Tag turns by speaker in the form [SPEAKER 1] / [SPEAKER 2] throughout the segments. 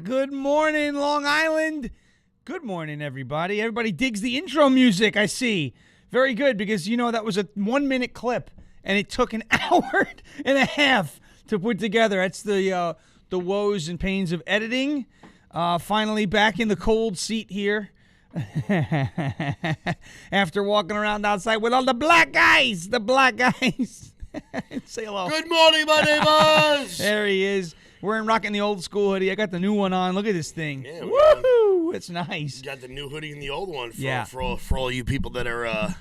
[SPEAKER 1] Good morning, Long Island. Good morning, everybody. Everybody digs the intro music, I see. Very good, because, you know, that was a 1-minute clip, and it took an hour and a half to put together. That's the woes and pains of editing. Finally back in the cold seat here. After walking around outside with all the black guys. Say hello.
[SPEAKER 2] Good morning, my neighbors.
[SPEAKER 1] There he is. We're rocking the old school hoodie. I got the new one on. Look at this thing.
[SPEAKER 2] Yeah,
[SPEAKER 1] woohoo! It's nice.
[SPEAKER 2] Got the new hoodie and the old one
[SPEAKER 1] for
[SPEAKER 2] all you people that are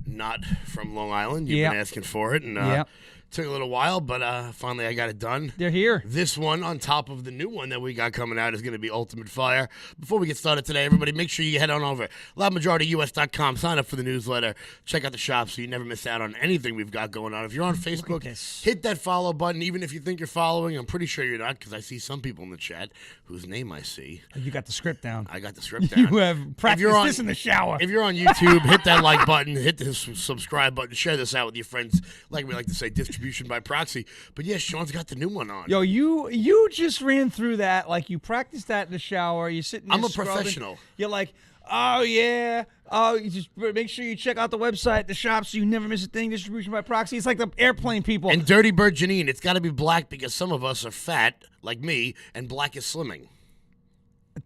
[SPEAKER 2] not from Long Island. You've been asking for it, and took a little while, but finally I got it done.
[SPEAKER 1] They're here.
[SPEAKER 2] This one, on top of the new one that we got coming out, is going to be Ultimate Fire. Before we get started today, everybody, make sure you head on over loudmajorityus.com, sign up for the newsletter, check out the shop so you never miss out on anything we've got going on. If you're on Facebook, hit that follow button, even if you think you're following. I'm pretty sure you're not, because I see some people in the chat whose name I see.
[SPEAKER 1] You got the script down.
[SPEAKER 2] I got the script down.
[SPEAKER 1] You have practiced this in the shower.
[SPEAKER 2] If you're on YouTube, hit that like button, hit the subscribe button, share this out with your friends. Like we like to say, distribution by proxy. But yes, Sean's got the new one on.
[SPEAKER 1] Yo, you just ran through that like you practiced that in the shower. You're sitting there
[SPEAKER 2] I'm a
[SPEAKER 1] scrubbing.
[SPEAKER 2] professional.
[SPEAKER 1] You're like, oh, yeah. Oh, you just make sure you check out the website, the shop, so you never miss a thing. Distribution by proxy. It's like the airplane people.
[SPEAKER 2] And Dirty Bird Janine, it's got to be black because some of us are fat, like me, and black is slimming.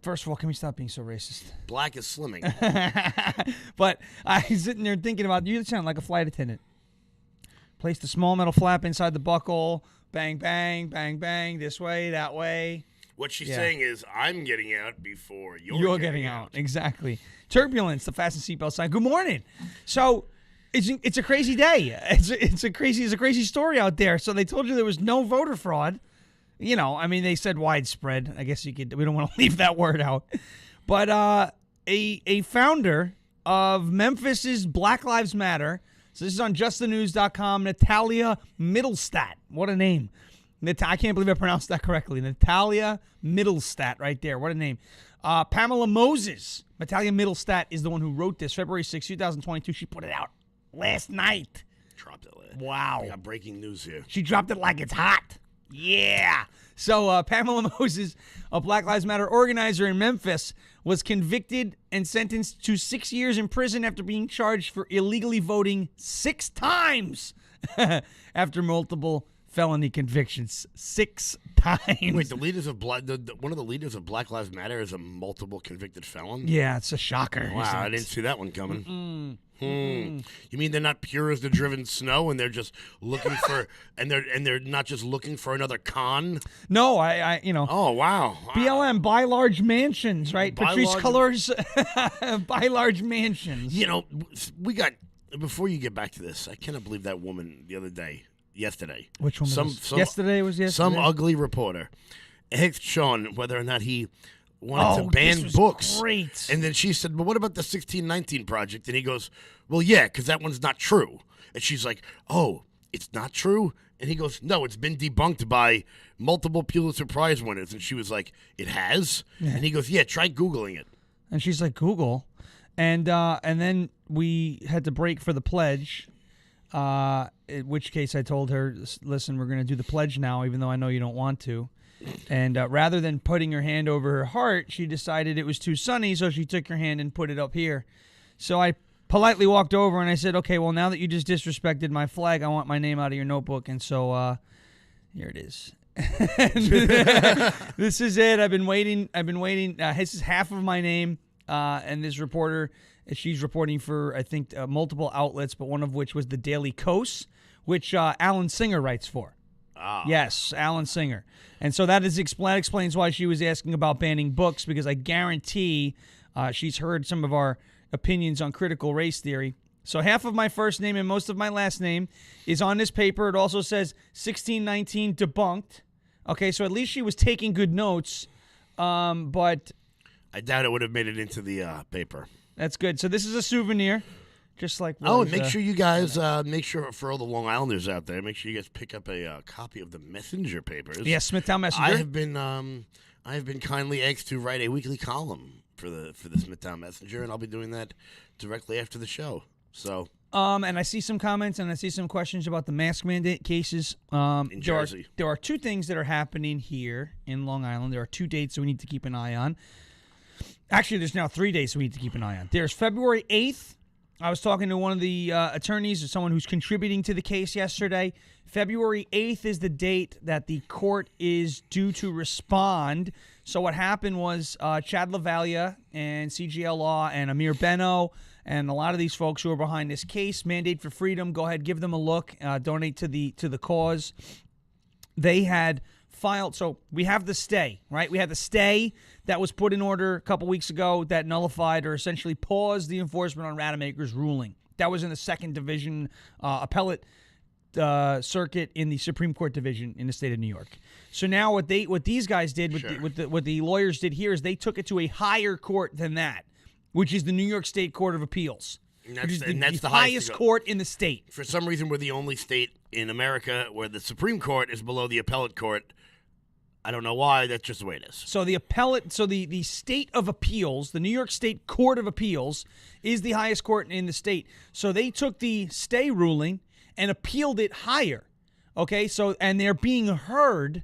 [SPEAKER 1] First of all, can we stop being so racist?
[SPEAKER 2] Black is slimming.
[SPEAKER 1] But I was sitting there thinking about, you sound like a flight attendant. Place the small metal flap inside the buckle. Bang, bang, bang, bang. This way, that way.
[SPEAKER 2] What she's saying is, I'm getting out before you're
[SPEAKER 1] getting out. Exactly. Turbulence, the fasten seatbelt sign. Good morning. So it's a crazy day. It's a crazy story out there. So they told you there was no voter fraud. You know, I mean, they said widespread. I guess we don't want to leave that word out. But a founder of MEMPHIS' Black Lives Matter. So this is on justthenews.com. Natalia Middlestat. What a name. I can't believe I pronounced that correctly. Natalia Middlestat right there. What a name. Pamela Moses. Natalia Middlestat is the one who wrote this. February 6, 2022. She put it out last night.
[SPEAKER 2] Dropped it last.
[SPEAKER 1] Wow.
[SPEAKER 2] I got breaking news here.
[SPEAKER 1] She dropped it like it's hot. Yeah. So Pamela Moses, a Black Lives Matter organizer in Memphis, was convicted and sentenced to 6 years in prison after being charged for illegally voting 6 times after multiple felony convictions. 6 times.
[SPEAKER 2] Wait, the leaders of one of the leaders of Black Lives Matter is a multiple convicted felon?
[SPEAKER 1] Yeah, it's a shocker.
[SPEAKER 2] Wow, I didn't see that one coming. You mean they're not pure as the driven snow, and they're just looking for, and they're not just looking for another con?
[SPEAKER 1] No, I you know.
[SPEAKER 2] Oh wow.
[SPEAKER 1] BLM, buy large mansions, right? Patrice Cullors, buy large mansions.
[SPEAKER 2] You know, we got. Before you get back to this, I cannot believe that woman yesterday.
[SPEAKER 1] Which one? Yesterday was yesterday.
[SPEAKER 2] Some ugly reporter asked Sean whether or not he wanted to ban books.
[SPEAKER 1] Great.
[SPEAKER 2] And then she said, but what about the 1619 Project? And he goes, well, yeah, because that one's not true. And she's like, oh, it's not true? And he goes, no, it's been debunked by multiple Pulitzer Prize winners. And she was like, it has? Yeah. And he goes, yeah, try Googling it.
[SPEAKER 1] And she's like, Google. And then we had to break for the pledge, in which case I told her, listen, we're going to do the pledge now, even though I know you don't want to. And rather than putting her hand over her heart, she decided it was too sunny, so she took her hand and put it up here. So I politely walked over and I said, okay, well, now that you just disrespected my flag, I want my name out of your notebook. And so here it is. This is it. I've been waiting. This is half of my name. And this reporter, she's reporting for, I think, multiple outlets, but one of which was the Daily Kos, which Alan Singer writes for. Yes, Alan Singer. And so that explains why she was asking about banning books, because I guarantee she's heard some of our opinions on critical race theory. So half of my first name and most of my last name is on this paper. It also says 1619 debunked. Okay, so at least she was taking good notes, but
[SPEAKER 2] I doubt it would have made it into the paper.
[SPEAKER 1] That's good. So this is a souvenir. Just like
[SPEAKER 2] and make sure you guys make sure for all the Long Islanders out there, make sure you guys pick up a copy of the Messenger papers.
[SPEAKER 1] Yes, Smithtown Messenger.
[SPEAKER 2] I have been kindly asked to write a weekly column for the Smithtown Messenger, and I'll be doing that directly after the show. So
[SPEAKER 1] And I see some comments and I see some questions about the mask mandate cases.
[SPEAKER 2] In Jersey.
[SPEAKER 1] There are two things that are happening here in Long Island. There are 2 dates that we need to keep an eye on. Actually, there's now 3 dates we need to keep an eye on. There's February 8th. I was talking to one of the attorneys, or someone who's contributing to the case yesterday. February 8th is the date that the court is due to respond. So what happened was Chad LaValia and CGL Law and Amir Benno and a lot of these folks who are behind this case, Mandate for Freedom, go ahead, give them a look, donate to the cause. They had filed, so we have the stay, right? We had the stay that was put in order a couple weeks ago that nullified or essentially paused the enforcement on Rademacher's ruling. That was in the 2nd Division appellate circuit in the Supreme Court division in the state of New York. So now what these guys did, what the lawyers did here is they took it to a higher court than that, which is the New York State Court of Appeals.
[SPEAKER 2] And
[SPEAKER 1] which is
[SPEAKER 2] that's
[SPEAKER 1] the highest court in the state.
[SPEAKER 2] For some reason, we're the only state in America where the Supreme Court is below the appellate court. I don't know why. That's just the way it is.
[SPEAKER 1] So the State of Appeals, the New York State Court of Appeals, is the highest court in the state. So they took the stay ruling and appealed it higher. Okay, and they're being heard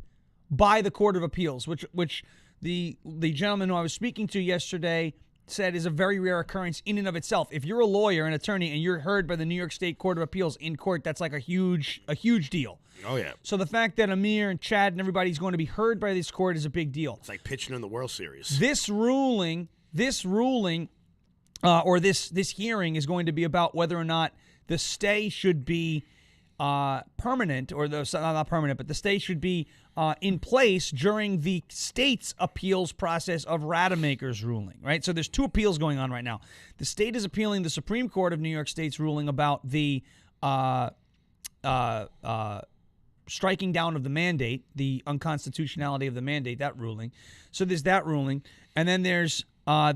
[SPEAKER 1] by the Court of Appeals, which the gentleman who I was speaking to yesterday said is a very rare occurrence in and of itself. If you're a lawyer, an attorney, and you're heard by the New York State Court of Appeals in court, that's like a huge deal.
[SPEAKER 2] Oh, yeah.
[SPEAKER 1] So the fact that Amir and Chad and everybody's going to be heard by this court is a big deal.
[SPEAKER 2] It's like pitching in the World Series.
[SPEAKER 1] This ruling, or this hearing is going to be about whether or not the stay should be permanent, or not permanent, but the stay should be in place during the state's appeals process of Rademacher's ruling, right? So there's 2 appeals going on right now. The state is appealing the Supreme Court of New York State's ruling about the striking down of the mandate, the unconstitutionality of the mandate, that ruling. So there's that ruling. And then there's our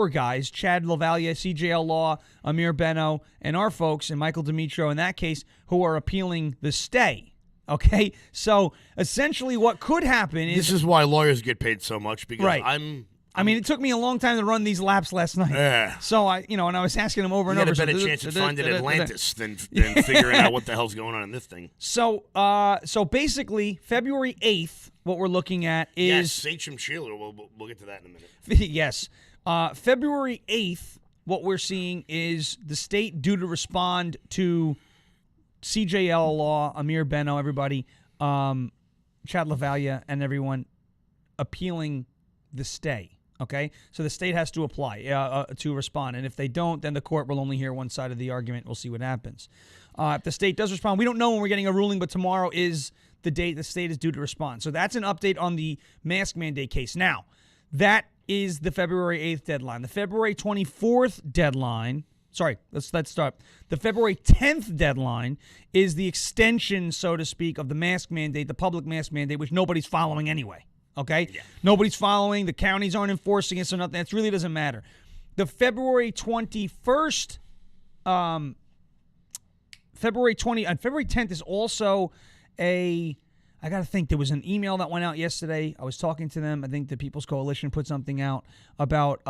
[SPEAKER 1] guys, Chad LaValia, CJL Law, Amir Benno, and our folks, and Michael Dimitro in that case, who are appealing the stay. Okay? So essentially what could happen is...
[SPEAKER 2] This is why lawyers get paid so much, because
[SPEAKER 1] right.
[SPEAKER 2] I mean,
[SPEAKER 1] it took me a long time to run these laps last night.
[SPEAKER 2] Yeah.
[SPEAKER 1] So and I was asking them over and over.
[SPEAKER 2] You got a better chance of finding Atlantis than figuring out what the hell's going on in this thing.
[SPEAKER 1] So basically, February 8th, what we're looking at is...
[SPEAKER 2] Yes, Sachem Sheeler. We'll get to that in a minute.
[SPEAKER 1] Yes. February 8th, what we're seeing is the state due to respond to CJL Law, Amir Benno, everybody, Chad LaValia, and everyone appealing the stay. Okay, so the state has to apply to respond, and if they don't, then the court will only hear one side of the argument. We'll see what happens. If the state does respond, we don't know when we're getting a ruling, but tomorrow is the date the state is due to respond. So that's an update on the mask mandate case. Now, that is the February 8th deadline. The February 24th deadline, let's start. The February 10th deadline is the extension, so to speak, of the mask mandate, the public mask mandate, which nobody's following anyway. Okay? Yeah. Nobody's following. The counties aren't enforcing it, so nothing. That really doesn't matter. The February 21st, February 10th is also I got to think, there was an email that went out yesterday. I was talking to them. I think the People's Coalition put something out about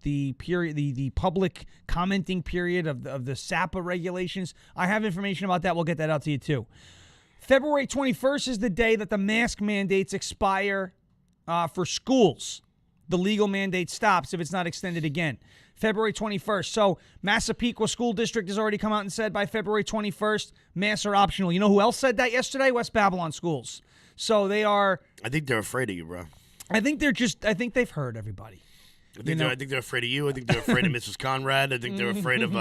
[SPEAKER 1] the period, the public commenting period of the SAPA regulations. I have information about that. We'll get that out to you too. February 21st is the day that the mask mandates expire for schools. The legal mandate stops if it's not extended again. February 21st. So Massapequa School District has already come out and said by February 21st, masks are optional. You know who else said that yesterday? West Babylon Schools. So they are...
[SPEAKER 2] I think they're afraid of you, bro.
[SPEAKER 1] I think they've heard everybody.
[SPEAKER 2] I think they're afraid of you. I think they're afraid of Mrs. Conrad. I think they're afraid of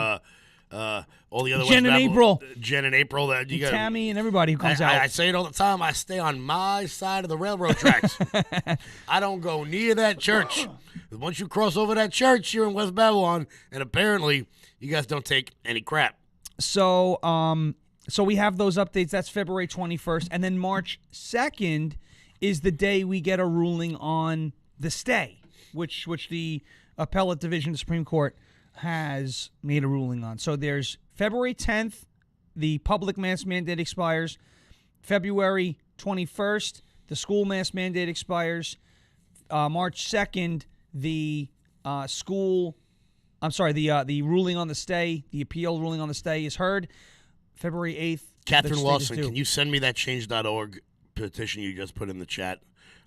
[SPEAKER 2] all the other
[SPEAKER 1] Jen and April.
[SPEAKER 2] Jen and April. That you got
[SPEAKER 1] Tammy and everybody who comes out.
[SPEAKER 2] I say it all the time. I stay on my side of the railroad tracks. I don't go near that church. Once you cross over that church, you're in West Babylon, and apparently you guys don't take any crap.
[SPEAKER 1] So we have those updates. That's February 21st. And then March 2nd is the day we get a ruling on the stay, which the appellate division of the Supreme Court has made a ruling on. So there's February 10th, the public mask mandate expires. February 21st, the school mask mandate expires. March 2nd, the school I'm sorry, the ruling on the stay, the appeal ruling on the stay is heard February 8th.
[SPEAKER 2] Catherine Lawson, can you send me that change.org petition you just put in the chat?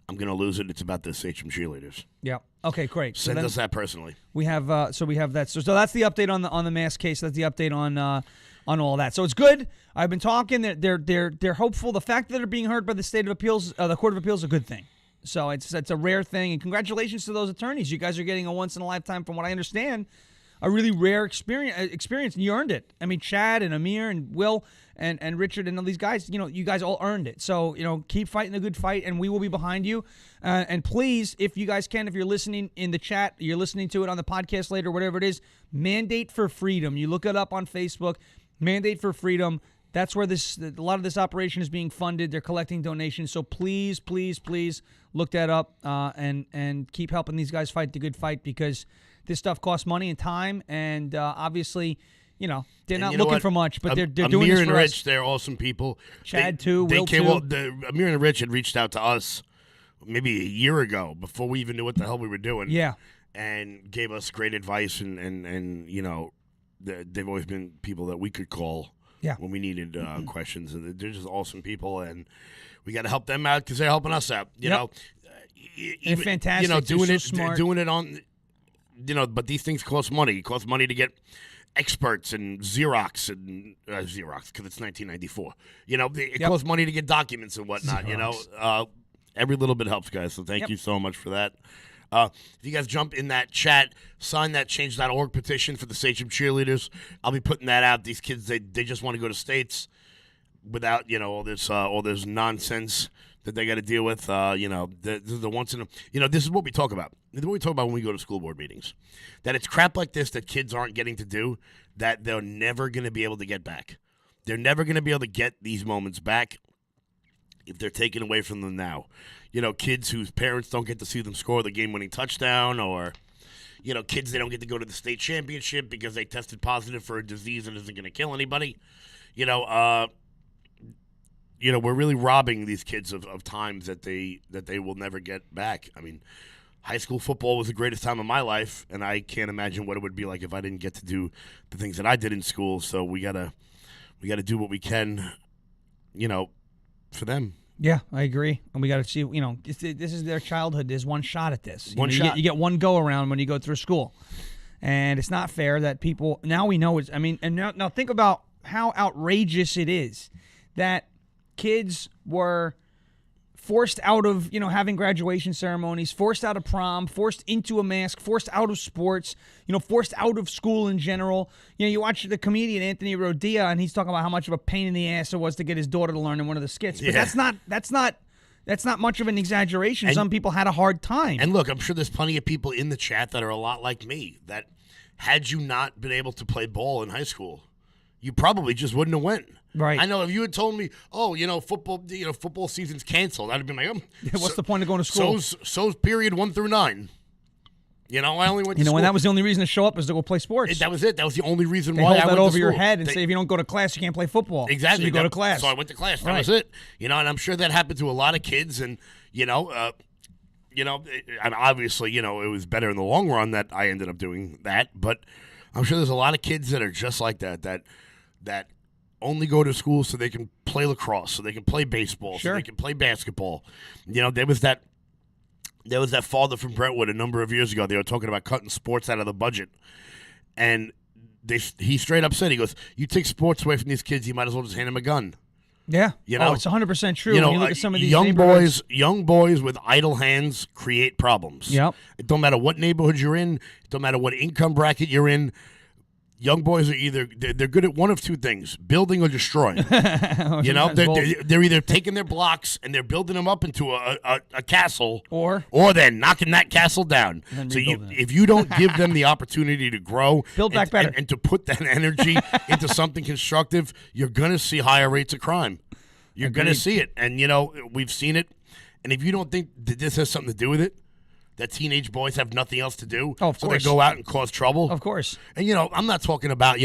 [SPEAKER 2] I'm going to lose it. It's about the Sachem cheerleaders.
[SPEAKER 1] Yeah. Okay, great.
[SPEAKER 2] Send us that personally.
[SPEAKER 1] We have we have that. So that's the update on the mask case. That's the update on all that. So it's good. I've been talking. They're hopeful. The fact that they're being heard by the State of Appeals, the Court of Appeals, is a good thing. So it's a rare thing. And congratulations to those attorneys. You guys are getting a once in a lifetime, from what I understand, a really rare experience, and you earned it. I mean, Chad and Amir and Will and Richard and all these guys, you guys all earned it. So, keep fighting the good fight, and we will be behind you. And please, if you guys can, if you're listening in the chat, you're listening to it on the podcast later, whatever it is, Mandate for Freedom. You look it up on Facebook, Mandate for Freedom. That's where a lot of this operation is being funded. They're collecting donations. So please, please, please look that up and keep helping these guys fight the good fight, because this stuff costs money and time, and obviously, they're not looking for much, but they're doing
[SPEAKER 2] Amir
[SPEAKER 1] this for
[SPEAKER 2] and
[SPEAKER 1] us.
[SPEAKER 2] Rich, they're awesome people.
[SPEAKER 1] Chad too, Will too.
[SPEAKER 2] Amir and Rich had reached out to us maybe a year ago, before we even knew what the hell we were doing.
[SPEAKER 1] Yeah,
[SPEAKER 2] and gave us great advice, and they've always been people that we could call.
[SPEAKER 1] Yeah.
[SPEAKER 2] When we needed questions. They're just awesome people, and we got to help them out because they're helping us out. You know,
[SPEAKER 1] they're fantastic.
[SPEAKER 2] Doing it on, but these things cost money. It costs money to get experts and Xerox because it's 1994. It costs money to get documents and whatnot.
[SPEAKER 1] Xerox.
[SPEAKER 2] Every little bit helps, guys. So thank you so much for that. If you guys jump in that chat, sign that change.org petition for the Sachem cheerleaders. I'll be putting that out. These kids, they just want to go to states without all this nonsense that they got to deal with. The once in a, this is what we talk about. This is what we talk about when we go to school board meetings. That it's crap like this that kids aren't getting to do, that they're never going to be able to get back. They're never going to be able to get these moments back if they're taken away from them now. Kids whose parents don't get to see them score the game-winning touchdown, or, kids they don't get to go to the state championship because they tested positive for a disease that isn't going to kill anybody. We're really robbing these kids of times that they will never get back. I mean, high school football was the greatest time of my life, and I can't imagine what it would be like if I didn't get to do the things that I did in school. So we gotta do what we can, for them.
[SPEAKER 1] Yeah, I agree. And we got to see, this is their childhood. There's one shot at this.
[SPEAKER 2] You
[SPEAKER 1] get one go around when you go through school. And it's not fair that people, now we know and now think about how outrageous it is that kids were forced out of, having graduation ceremonies, forced out of prom, forced into a mask, forced out of sports, forced out of school in general. You watch the comedian Anthony Rodia, and he's talking about how much of a pain in the ass it was to get his daughter to learn in one of the skits. But that's not much of an exaggeration. And some people had a hard time.
[SPEAKER 2] And look, I'm sure there's plenty of people in the chat that are a lot like me, that had you not been able to play ball in high school, you probably just wouldn't have went.
[SPEAKER 1] Right.
[SPEAKER 2] I know if you had told me, football season's canceled, I'd have been like,
[SPEAKER 1] what's the point of going to school?
[SPEAKER 2] So's period 1 through 9. I only went to school.
[SPEAKER 1] And that was the only reason to show up was to go play sports.
[SPEAKER 2] That was it. That was the only reason
[SPEAKER 1] why
[SPEAKER 2] I went
[SPEAKER 1] to school. They hold that over your head and say, if you don't go to class, you can't play football.
[SPEAKER 2] Exactly.
[SPEAKER 1] So you go to class.
[SPEAKER 2] So I went to class. That was it. And I'm sure that happened to a lot of kids. And, and obviously, it was better in the long run that I ended up doing that. But I'm sure there's a lot of kids that are just like that only go to school so they can play lacrosse, so they can play baseball, so they can play basketball. There was that father from Brentwood a number of years ago. They were talking about cutting sports out of the budget. And he straight up said, he goes, you take sports away from these kids, you might as well just hand them a gun.
[SPEAKER 1] Yeah. It's 100% true. When you look at some of these
[SPEAKER 2] young boys with idle hands create problems.
[SPEAKER 1] Yep.
[SPEAKER 2] It don't matter what neighborhood you're in. It don't matter what income bracket you're in. Young boys are they're good at one of two things: building or destroying. They're either taking their blocks and they're building them up into a castle, or they're knocking that castle down. So if you don't give them the opportunity to grow,
[SPEAKER 1] build back better,
[SPEAKER 2] and to put that energy into something constructive, you're gonna see higher rates of crime. You're gonna see it, and we've seen it. And if you don't think that this has something to do with it, that teenage boys have nothing else to do,
[SPEAKER 1] of
[SPEAKER 2] so
[SPEAKER 1] course.
[SPEAKER 2] they go out and cause trouble.
[SPEAKER 1] Of course.
[SPEAKER 2] And, I'm not talking about,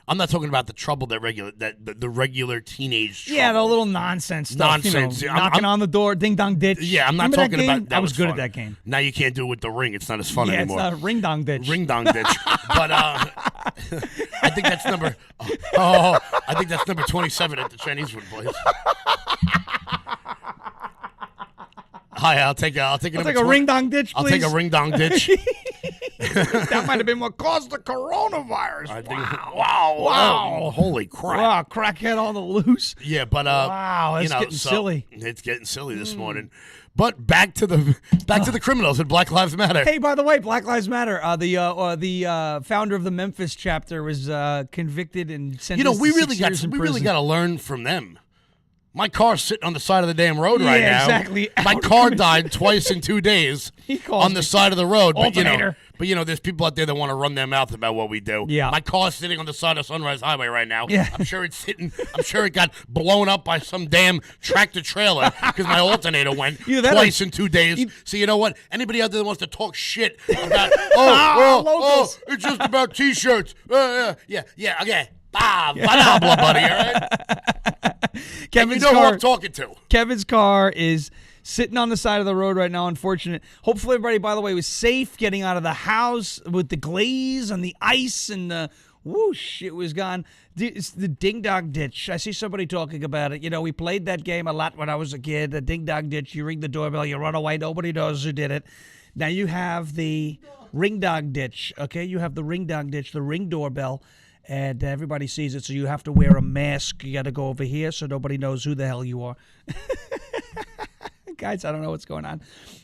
[SPEAKER 2] I'm not talking about the trouble that the regular teenage trouble.
[SPEAKER 1] Yeah, the little nonsense stuff.
[SPEAKER 2] Nonsense.
[SPEAKER 1] You know, knocking on the door, ding dong ditch.
[SPEAKER 2] Yeah, I'm not
[SPEAKER 1] Remember
[SPEAKER 2] talking about that.
[SPEAKER 1] I was good
[SPEAKER 2] fun.
[SPEAKER 1] at that game.
[SPEAKER 2] Now you can't do it with the ring. It's not as fun anymore.
[SPEAKER 1] Yeah, it's ring dong ditch.
[SPEAKER 2] Ring dong ditch. But I think that's number. I think that's number 27 at the Chinese food place. Hi, I'll take a
[SPEAKER 1] ring dong ditch, please.
[SPEAKER 2] I'll take a ring dong ditch.
[SPEAKER 1] That might have been what caused the coronavirus.
[SPEAKER 2] Wow. Holy crap.
[SPEAKER 1] Wow, crackhead on the loose.
[SPEAKER 2] Yeah, but
[SPEAKER 1] wow, it's getting silly.
[SPEAKER 2] It's getting silly this morning. But back to the criminals at Black Lives Matter.
[SPEAKER 1] Hey, by the way, Black Lives Matter. The founder of the Memphis chapter was convicted and sentenced to 6 years in prison.
[SPEAKER 2] We really got to learn from them. My car's sitting on the side of the damn road right now.
[SPEAKER 1] Exactly.
[SPEAKER 2] My car died twice in 2 days on the side of the road.
[SPEAKER 1] Alternator.
[SPEAKER 2] But there's people out there that want to run their mouth about what we do.
[SPEAKER 1] Yeah.
[SPEAKER 2] My car's sitting on the side of Sunrise Highway right now.
[SPEAKER 1] Yeah.
[SPEAKER 2] I'm sure it got blown up by some damn tractor trailer because my alternator went twice in 2 days. So you know what? Anybody out there that wants to talk shit about it's just about t-shirts. Yeah, okay. Blah, buddy, all right?
[SPEAKER 1] Kevin's
[SPEAKER 2] who
[SPEAKER 1] car,
[SPEAKER 2] I'm talking to.
[SPEAKER 1] Kevin's car is sitting on the side of the road right now, unfortunate. Hopefully everybody, by the way, was safe getting out of the house with the glaze and the ice and the whoosh, it was gone. It's the ding-dong ditch. I see somebody talking about it. We played that game a lot when I was a kid, the ding-dong ditch. You ring the doorbell, you run away, nobody knows who did it. Now you have the ring-dong ditch, okay? You have the ring-dong ditch, the ring doorbell. And everybody sees it, so you have to wear a mask. You got to go over here so nobody knows who the hell you are. Guys, I don't know what's going on.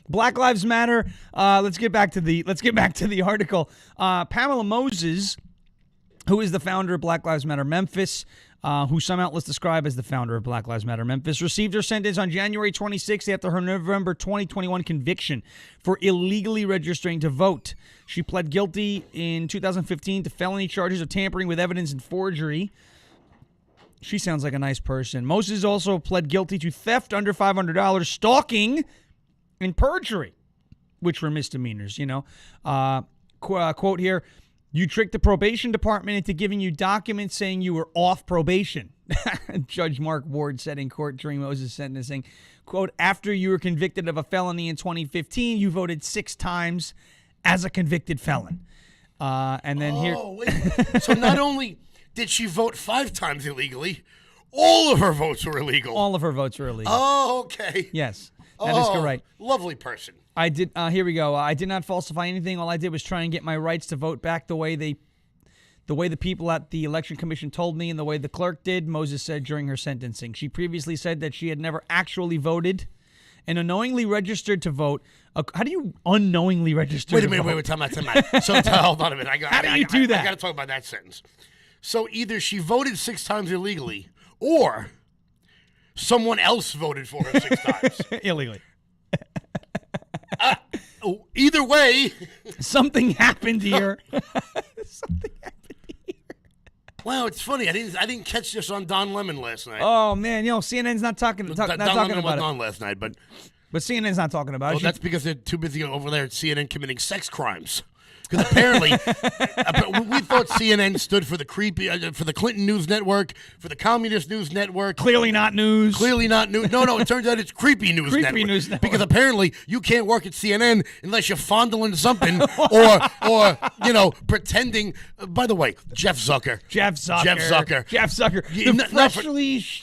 [SPEAKER 1] Black Lives Matter. Let's get back to the article. Pamela Moses, who is the founder of Black Lives Matter Memphis, who some outlets describe as the founder of Black Lives Matter Memphis, received her sentence on January 26th after her November 2021 conviction for illegally registering to vote. She pled guilty in 2015 to felony charges of tampering with evidence and forgery. She sounds like a nice person. Moses also pled guilty to theft under $500, stalking, and perjury, which were misdemeanors, Quote here, "You tricked the probation department into giving you documents saying you were off probation," Judge Mark Ward said in court during Moses' sentencing. Quote, "After you were convicted of a felony in 2015, you voted 6 times as a convicted felon." And then
[SPEAKER 2] wait. So not only did she vote 5 times illegally, all of her votes were illegal.
[SPEAKER 1] All of her votes were illegal.
[SPEAKER 2] Oh, okay.
[SPEAKER 1] Yes, that is correct.
[SPEAKER 2] Lovely person.
[SPEAKER 1] I did. Here we go. I did not falsify anything. All I did was try and get my rights to vote back the way the people at the election commission told me and the way the clerk did, Moses said during her sentencing. She previously said that she had never actually voted and unknowingly registered to vote. How do you unknowingly register to vote?
[SPEAKER 2] Wait, time out. So hold on a minute.
[SPEAKER 1] How do you do that?
[SPEAKER 2] I got to talk about that sentence. So either she voted 6 times illegally or someone else voted for her 6 times.
[SPEAKER 1] Illegally.
[SPEAKER 2] Either way.
[SPEAKER 1] Something happened here. Something happened here.
[SPEAKER 2] Wow, it's funny. I didn't catch this on Don Lemon last night.
[SPEAKER 1] Oh, man. CNN's not talking
[SPEAKER 2] Don
[SPEAKER 1] about
[SPEAKER 2] Lemon
[SPEAKER 1] it.
[SPEAKER 2] wasn't on last night, but
[SPEAKER 1] CNN's not talking about it.
[SPEAKER 2] That's because they're too busy over there at CNN committing sex crimes. Because apparently, we thought CNN stood for the for the Clinton News Network, for the Communist News Network.
[SPEAKER 1] Clearly not news.
[SPEAKER 2] Clearly not news. No, it turns out it's Creepy News Network.
[SPEAKER 1] Creepy News Network.
[SPEAKER 2] Because apparently you can't work at CNN unless you're fondling something or pretending. By the way, Jeff Zucker.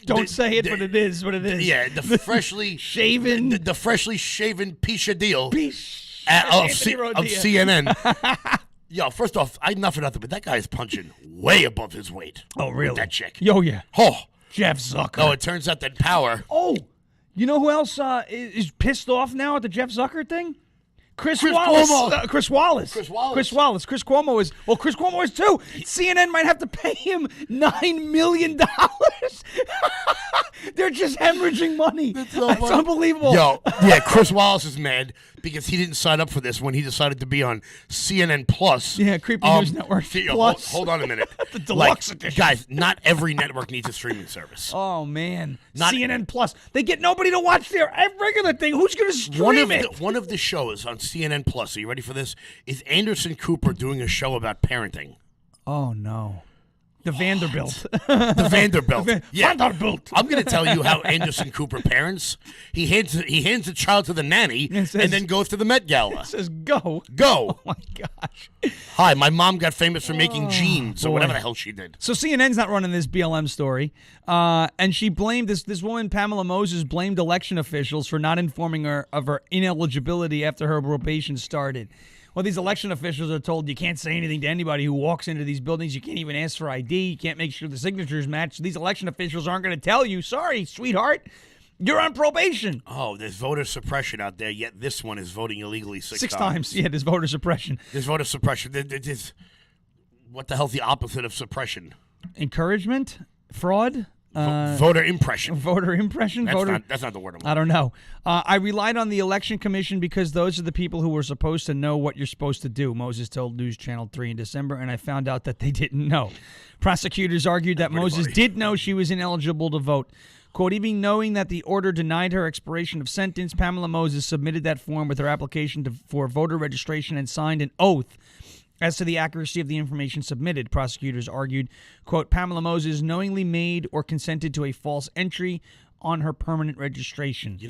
[SPEAKER 1] Don't say it, but it is what it is.
[SPEAKER 2] Yeah, the freshly
[SPEAKER 1] shaven.
[SPEAKER 2] The freshly shaven Pisha Deal. Of CNN. Yo, first off, not for nothing, but that guy is punching way above his weight.
[SPEAKER 1] Oh, really?
[SPEAKER 2] With that chick.
[SPEAKER 1] Yo, yeah.
[SPEAKER 2] Oh.
[SPEAKER 1] Jeff Zucker.
[SPEAKER 2] Oh, it turns out that power.
[SPEAKER 1] Oh, you know who else is pissed off now at the Jeff Zucker thing? Chris Wallace. Chris Wallace. Chris Cuomo is. Well, Chris Cuomo is too. CNN might have to pay him $9 million. They're just hemorrhaging money. That's unbelievable.
[SPEAKER 2] Yo, yeah, Chris Wallace is mad because he didn't sign up for this when he decided to be on CNN Plus.
[SPEAKER 1] Yeah, Creepy News Network Plus.
[SPEAKER 2] Hold on a minute.
[SPEAKER 1] The deluxe edition.
[SPEAKER 2] Guys, not every network needs a streaming service.
[SPEAKER 1] Oh, man. CNN Plus. They get nobody to watch their regular thing. Who's going to stream it?
[SPEAKER 2] One of the shows on CNN Plus, are you ready for this, is Anderson Cooper doing a show about parenting.
[SPEAKER 1] Oh, no. The Vanderbilt.
[SPEAKER 2] The Vanderbilt. Yeah.
[SPEAKER 1] Vanderbilt.
[SPEAKER 2] I'm going to tell you how Anderson Cooper parents. He hands the child to the nanny and then goes to the Met Gala.
[SPEAKER 1] It says go.
[SPEAKER 2] Go.
[SPEAKER 1] Oh, my gosh.
[SPEAKER 2] Hi, my mom got famous for making jeans or whatever the hell she did.
[SPEAKER 1] So CNN's not running this BLM story. And she blamed this woman, Pamela Moses, blamed election officials for not informing her of her ineligibility after her probation started. Well, these election officials are told you can't say anything to anybody who walks into these buildings. You can't even ask for ID. You can't make sure the signatures match. These election officials aren't going to tell you, sorry, sweetheart, you're on probation.
[SPEAKER 2] Oh, there's voter suppression out there, yet this one is voting illegally six times.
[SPEAKER 1] Yeah, there's voter suppression.
[SPEAKER 2] There's voter suppression. What the hell's the opposite of suppression?
[SPEAKER 1] Encouragement? Fraud?
[SPEAKER 2] Voter impression.
[SPEAKER 1] Voter impression?
[SPEAKER 2] That's not the word I'm looking for.
[SPEAKER 1] I don't know. I relied on the Election Commission because those are the people who were supposed to know what you're supposed to do, Moses told News Channel 3 in December, and I found out that they didn't know. Prosecutors argued that Moses did know she was ineligible to vote. Quote, even knowing that the order denied her expiration of sentence, Pamela Moses submitted that form with her application for voter registration and signed an oath as to the accuracy of the information submitted. Prosecutors argued, quote, Pamela Moses knowingly made or consented to a false entry on her permanent registration.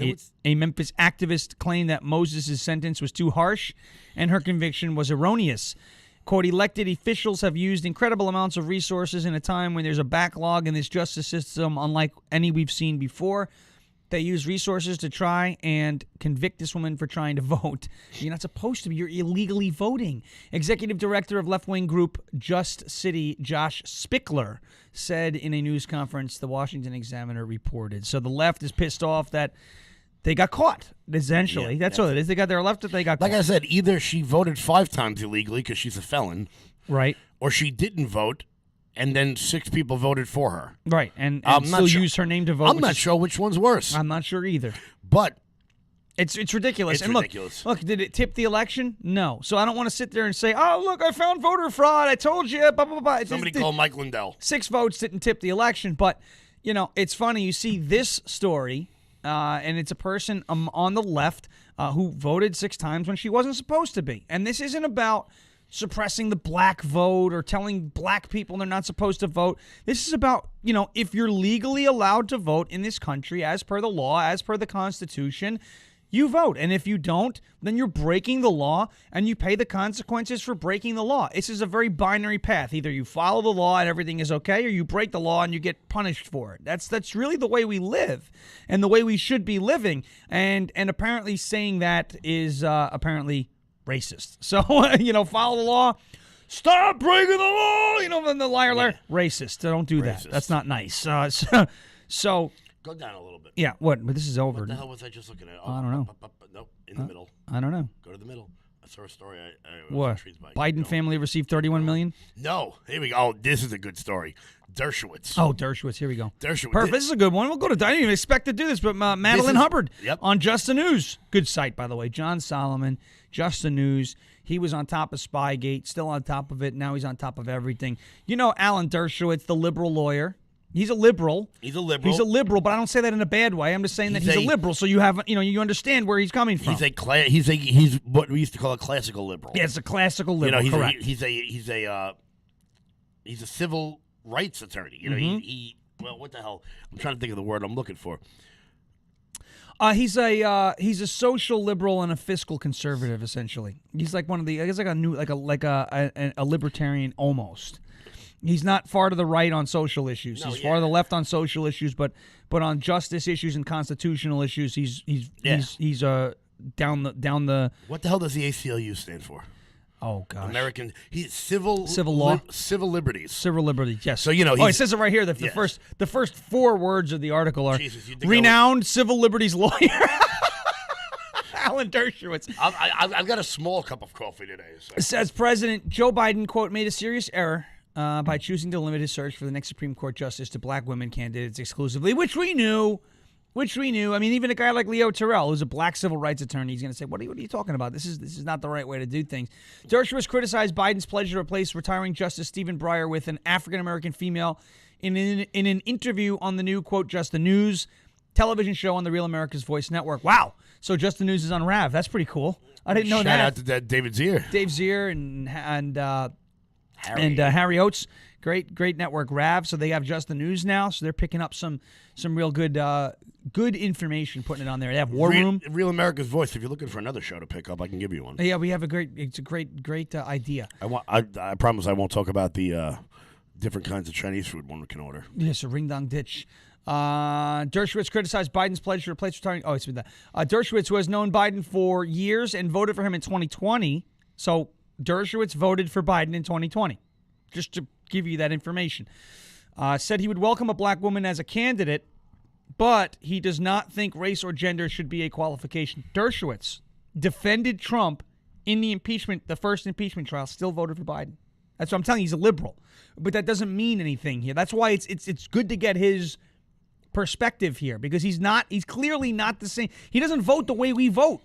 [SPEAKER 1] A Memphis activist claimed that Moses' sentence was too harsh and her conviction was erroneous. Quote, elected officials have used incredible amounts of resources in a time when there's a backlog in this justice system unlike any we've seen before. They use resources to try and convict this woman for trying to vote. You're not supposed to be. You're illegally voting. Executive director of left-wing group Just City, Josh Spickler, said in a news conference the Washington Examiner reported. So the left is pissed off that they got caught, essentially. That's all it is. They got their left that they got caught.
[SPEAKER 2] Like I said, either she voted 5 times illegally because she's a felon.
[SPEAKER 1] Right.
[SPEAKER 2] Or she didn't vote. And then 6 people voted for her.
[SPEAKER 1] Right, and still use her name to vote.
[SPEAKER 2] I'm not sure which one's worse.
[SPEAKER 1] I'm not sure either.
[SPEAKER 2] But
[SPEAKER 1] it's ridiculous.
[SPEAKER 2] It's ridiculous.
[SPEAKER 1] Look, did it tip the election? No. So I don't want to sit there and say, oh, look, I found voter fraud. I told you. Blah, blah, blah.
[SPEAKER 2] Somebody call Mike Lindell.
[SPEAKER 1] 6 votes didn't tip the election. But, you know, it's funny. You see this story, and it's a person on the left who voted 6 times when she wasn't supposed to be. And this isn't about suppressing the black vote or telling black people they're not supposed to vote. This is about, you know, if you're legally allowed to vote in this country as per the law, as per the Constitution, you vote. And if you don't, then you're breaking the law and you pay the consequences for breaking the law. This is a very binary path. Either you follow the law and everything is okay, or you break the law and you get punished for it. That's really the way we live and the way we should be living. And apparently saying that is apparently racist. So, you know, follow the law. Stop breaking the law. You know, the liar. Racist. Don't do that. That's not nice. So
[SPEAKER 2] go down a little bit.
[SPEAKER 1] Yeah, what? But this is over.
[SPEAKER 2] What the hell was I just looking at?
[SPEAKER 1] I don't know.
[SPEAKER 2] Nope, in the middle.
[SPEAKER 1] I don't know.
[SPEAKER 2] Go to the middle. I saw a story. I
[SPEAKER 1] what? Biden family received $31 million?
[SPEAKER 2] No. Here we go. Oh, this is a good story. Dershowitz.
[SPEAKER 1] Oh, Dershowitz. Here we go.
[SPEAKER 2] Dershowitz.
[SPEAKER 1] Perfect. This is a good one. We'll go to. I didn't even expect to do this, but Madeline Hubbard on Just the News. Good site, by the way. John Solomon, Just the News. He was on top of Spygate, still on top of it. Now he's on top of everything. You know Alan Dershowitz, the liberal lawyer. He's a liberal.
[SPEAKER 2] He's a liberal.
[SPEAKER 1] He's a liberal, but I don't say that in a bad way. I'm just saying that he's a liberal, so you understand where he's coming from.
[SPEAKER 2] He's what we used to call a classical liberal.
[SPEAKER 1] Yeah, it's a classical liberal.
[SPEAKER 2] You know,
[SPEAKER 1] correct.
[SPEAKER 2] He's a civil rights attorney. You know, well, what the hell? I'm trying to think of the word I'm looking for.
[SPEAKER 1] He's a social liberal and a fiscal conservative, essentially. He's like one of the, I guess, a libertarian almost. He's not far to the right on social issues. He's far to the left on social issues, but on justice issues and constitutional issues, he's down the.
[SPEAKER 2] What the hell does the ACLU stand for?
[SPEAKER 1] Oh gosh,
[SPEAKER 2] American. He's civil
[SPEAKER 1] law,
[SPEAKER 2] civil liberties.
[SPEAKER 1] Civil liberties. Yes.
[SPEAKER 2] So you know.
[SPEAKER 1] It says it right here. The first 4 words of the article are renowned civil liberties lawyer. Alan Dershowitz.
[SPEAKER 2] I've got a small cup of coffee today. So.
[SPEAKER 1] It says President Joe Biden, quote, made a serious error by choosing to limit his search for the next Supreme Court justice to black women candidates exclusively, which we knew. I mean, even a guy like Leo Terrell, who's a black civil rights attorney, he's going to say, what are you talking about? This is not the right way to do things. Dershowitz criticized Biden's pledge to replace retiring Justice Stephen Breyer with an African-American female in an interview on the new, quote, Just the News television show on the Real America's Voice Network. Wow. So Just the News is on RAV. That's pretty cool. I didn't know that.
[SPEAKER 2] Shout out to David Zier.
[SPEAKER 1] Dave Zier and Harry Oates Great network, Rav. So they have Just the News now. So they're picking up some real good information, putting it on there. They have War Room.
[SPEAKER 2] Real America's Voice. If you're looking for another show to pick up, I can give you one.
[SPEAKER 1] Yeah, we have it's a great idea.
[SPEAKER 2] I promise I won't talk about the different kinds of Chinese food one can order.
[SPEAKER 1] Yes, a ring dong ditch. Dershowitz criticized Biden's pledge to replace retiring. Oh, it's been that. Dershowitz, who has known Biden for years and voted for him in 2020. So Dershowitz voted for Biden in 2020. Just to give you that information. Said he would welcome a black woman as a candidate, but he does not think race or gender should be a qualification. Dershowitz defended Trump in the first impeachment trial, still voted for Biden. That's what I'm telling you. He's a liberal. But that doesn't mean anything here. That's why it's good to get his perspective here, because he's clearly not the same. He doesn't vote the way we vote,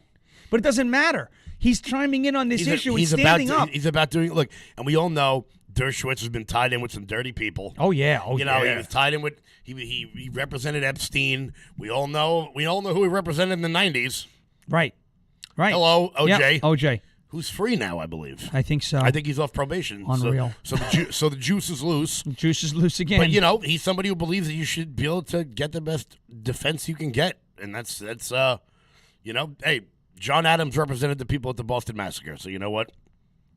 [SPEAKER 1] but it doesn't matter. He's chiming in on this issue. He's standing up.
[SPEAKER 2] He's about doing, look, and we all know Dershowitz has been tied in with some dirty people.
[SPEAKER 1] Oh yeah,
[SPEAKER 2] he was tied in with he represented Epstein. We all know who he represented in the 90s.
[SPEAKER 1] Right.
[SPEAKER 2] Hello, OJ.
[SPEAKER 1] Yep, OJ.
[SPEAKER 2] Who's free now, I believe.
[SPEAKER 1] I think so.
[SPEAKER 2] I think he's off probation.
[SPEAKER 1] Unreal.
[SPEAKER 2] So the juice is loose.
[SPEAKER 1] The juice is loose again.
[SPEAKER 2] But he's somebody who believes that you should be able to get the best defense you can get, and that's hey, John Adams represented the people at the Boston Massacre. So you know what?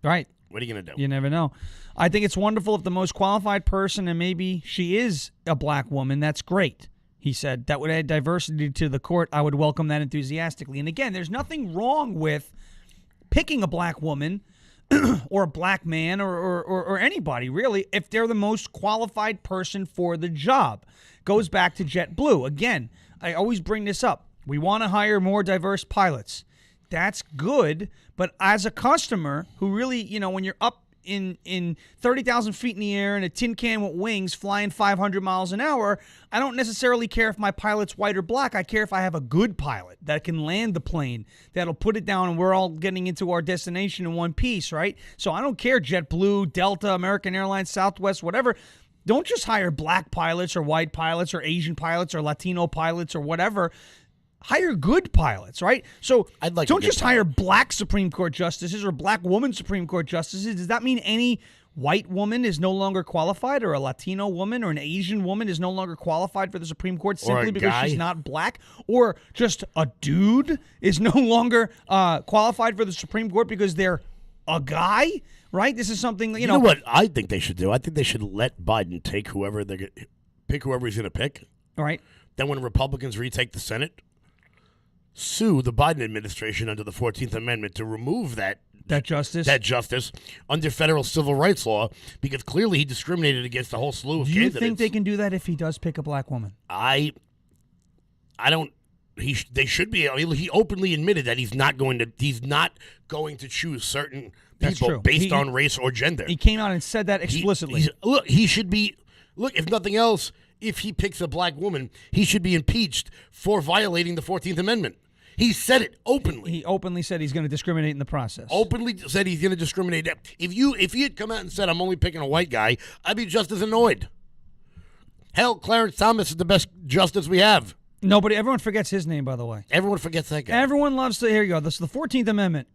[SPEAKER 1] Right.
[SPEAKER 2] What are you going to do?
[SPEAKER 1] You never know. I think it's wonderful if the most qualified person, and maybe she is a black woman, that's great. He said that would add diversity to the court. I would welcome that enthusiastically. And again, there's nothing wrong with picking a black woman or a black man or anybody, really, if they're the most qualified person for the job. Goes back to JetBlue. Again, I always bring this up. We want to hire more diverse pilots. That's good, but as a customer who really, when you're up in 30,000 feet in the air in a tin can with wings flying 500 miles an hour, I don't necessarily care if my pilot's white or black. I care if I have a good pilot that can land the plane, that'll put it down, and we're all getting into our destination in one piece, right? So I don't care, JetBlue, Delta, American Airlines, Southwest, whatever. Don't just hire black pilots or white pilots or Asian pilots or Latino pilots or whatever. Hire good pilots, right? So don't just hire black Supreme Court justices or black woman Supreme Court justices. Does that mean any white woman is no longer qualified, or a Latino woman or an Asian woman is no longer qualified for the Supreme Court simply because she's not black? Or just a dude is no longer qualified for the Supreme Court because they're a guy, right? This is something,
[SPEAKER 2] You know what I think they should do? I think they should let Biden pick whoever he's going to pick.
[SPEAKER 1] All right.
[SPEAKER 2] Then when Republicans retake the Senate, sue the Biden administration under the 14th Amendment to remove that justice under federal civil rights law, because clearly he discriminated against a whole slew of candidates.
[SPEAKER 1] Do you think they can do that if he does pick a black woman?
[SPEAKER 2] I don't. They should be. I mean, he openly admitted that he's not going to choose certain people based on race or gender.
[SPEAKER 1] He came out and said that explicitly.
[SPEAKER 2] He should be. Look, if nothing else, if he picks a black woman, he should be impeached for violating the 14th Amendment. He said it openly.
[SPEAKER 1] He openly said he's going to discriminate in the process.
[SPEAKER 2] Openly said he's going to discriminate. If he had come out and said, I'm only picking a white guy, I'd be just as annoyed. Hell, Clarence Thomas is the best justice we have.
[SPEAKER 1] Everyone forgets his name, by the way.
[SPEAKER 2] Everyone forgets that guy.
[SPEAKER 1] Everyone loves to, here you go. This is the 14th Amendment.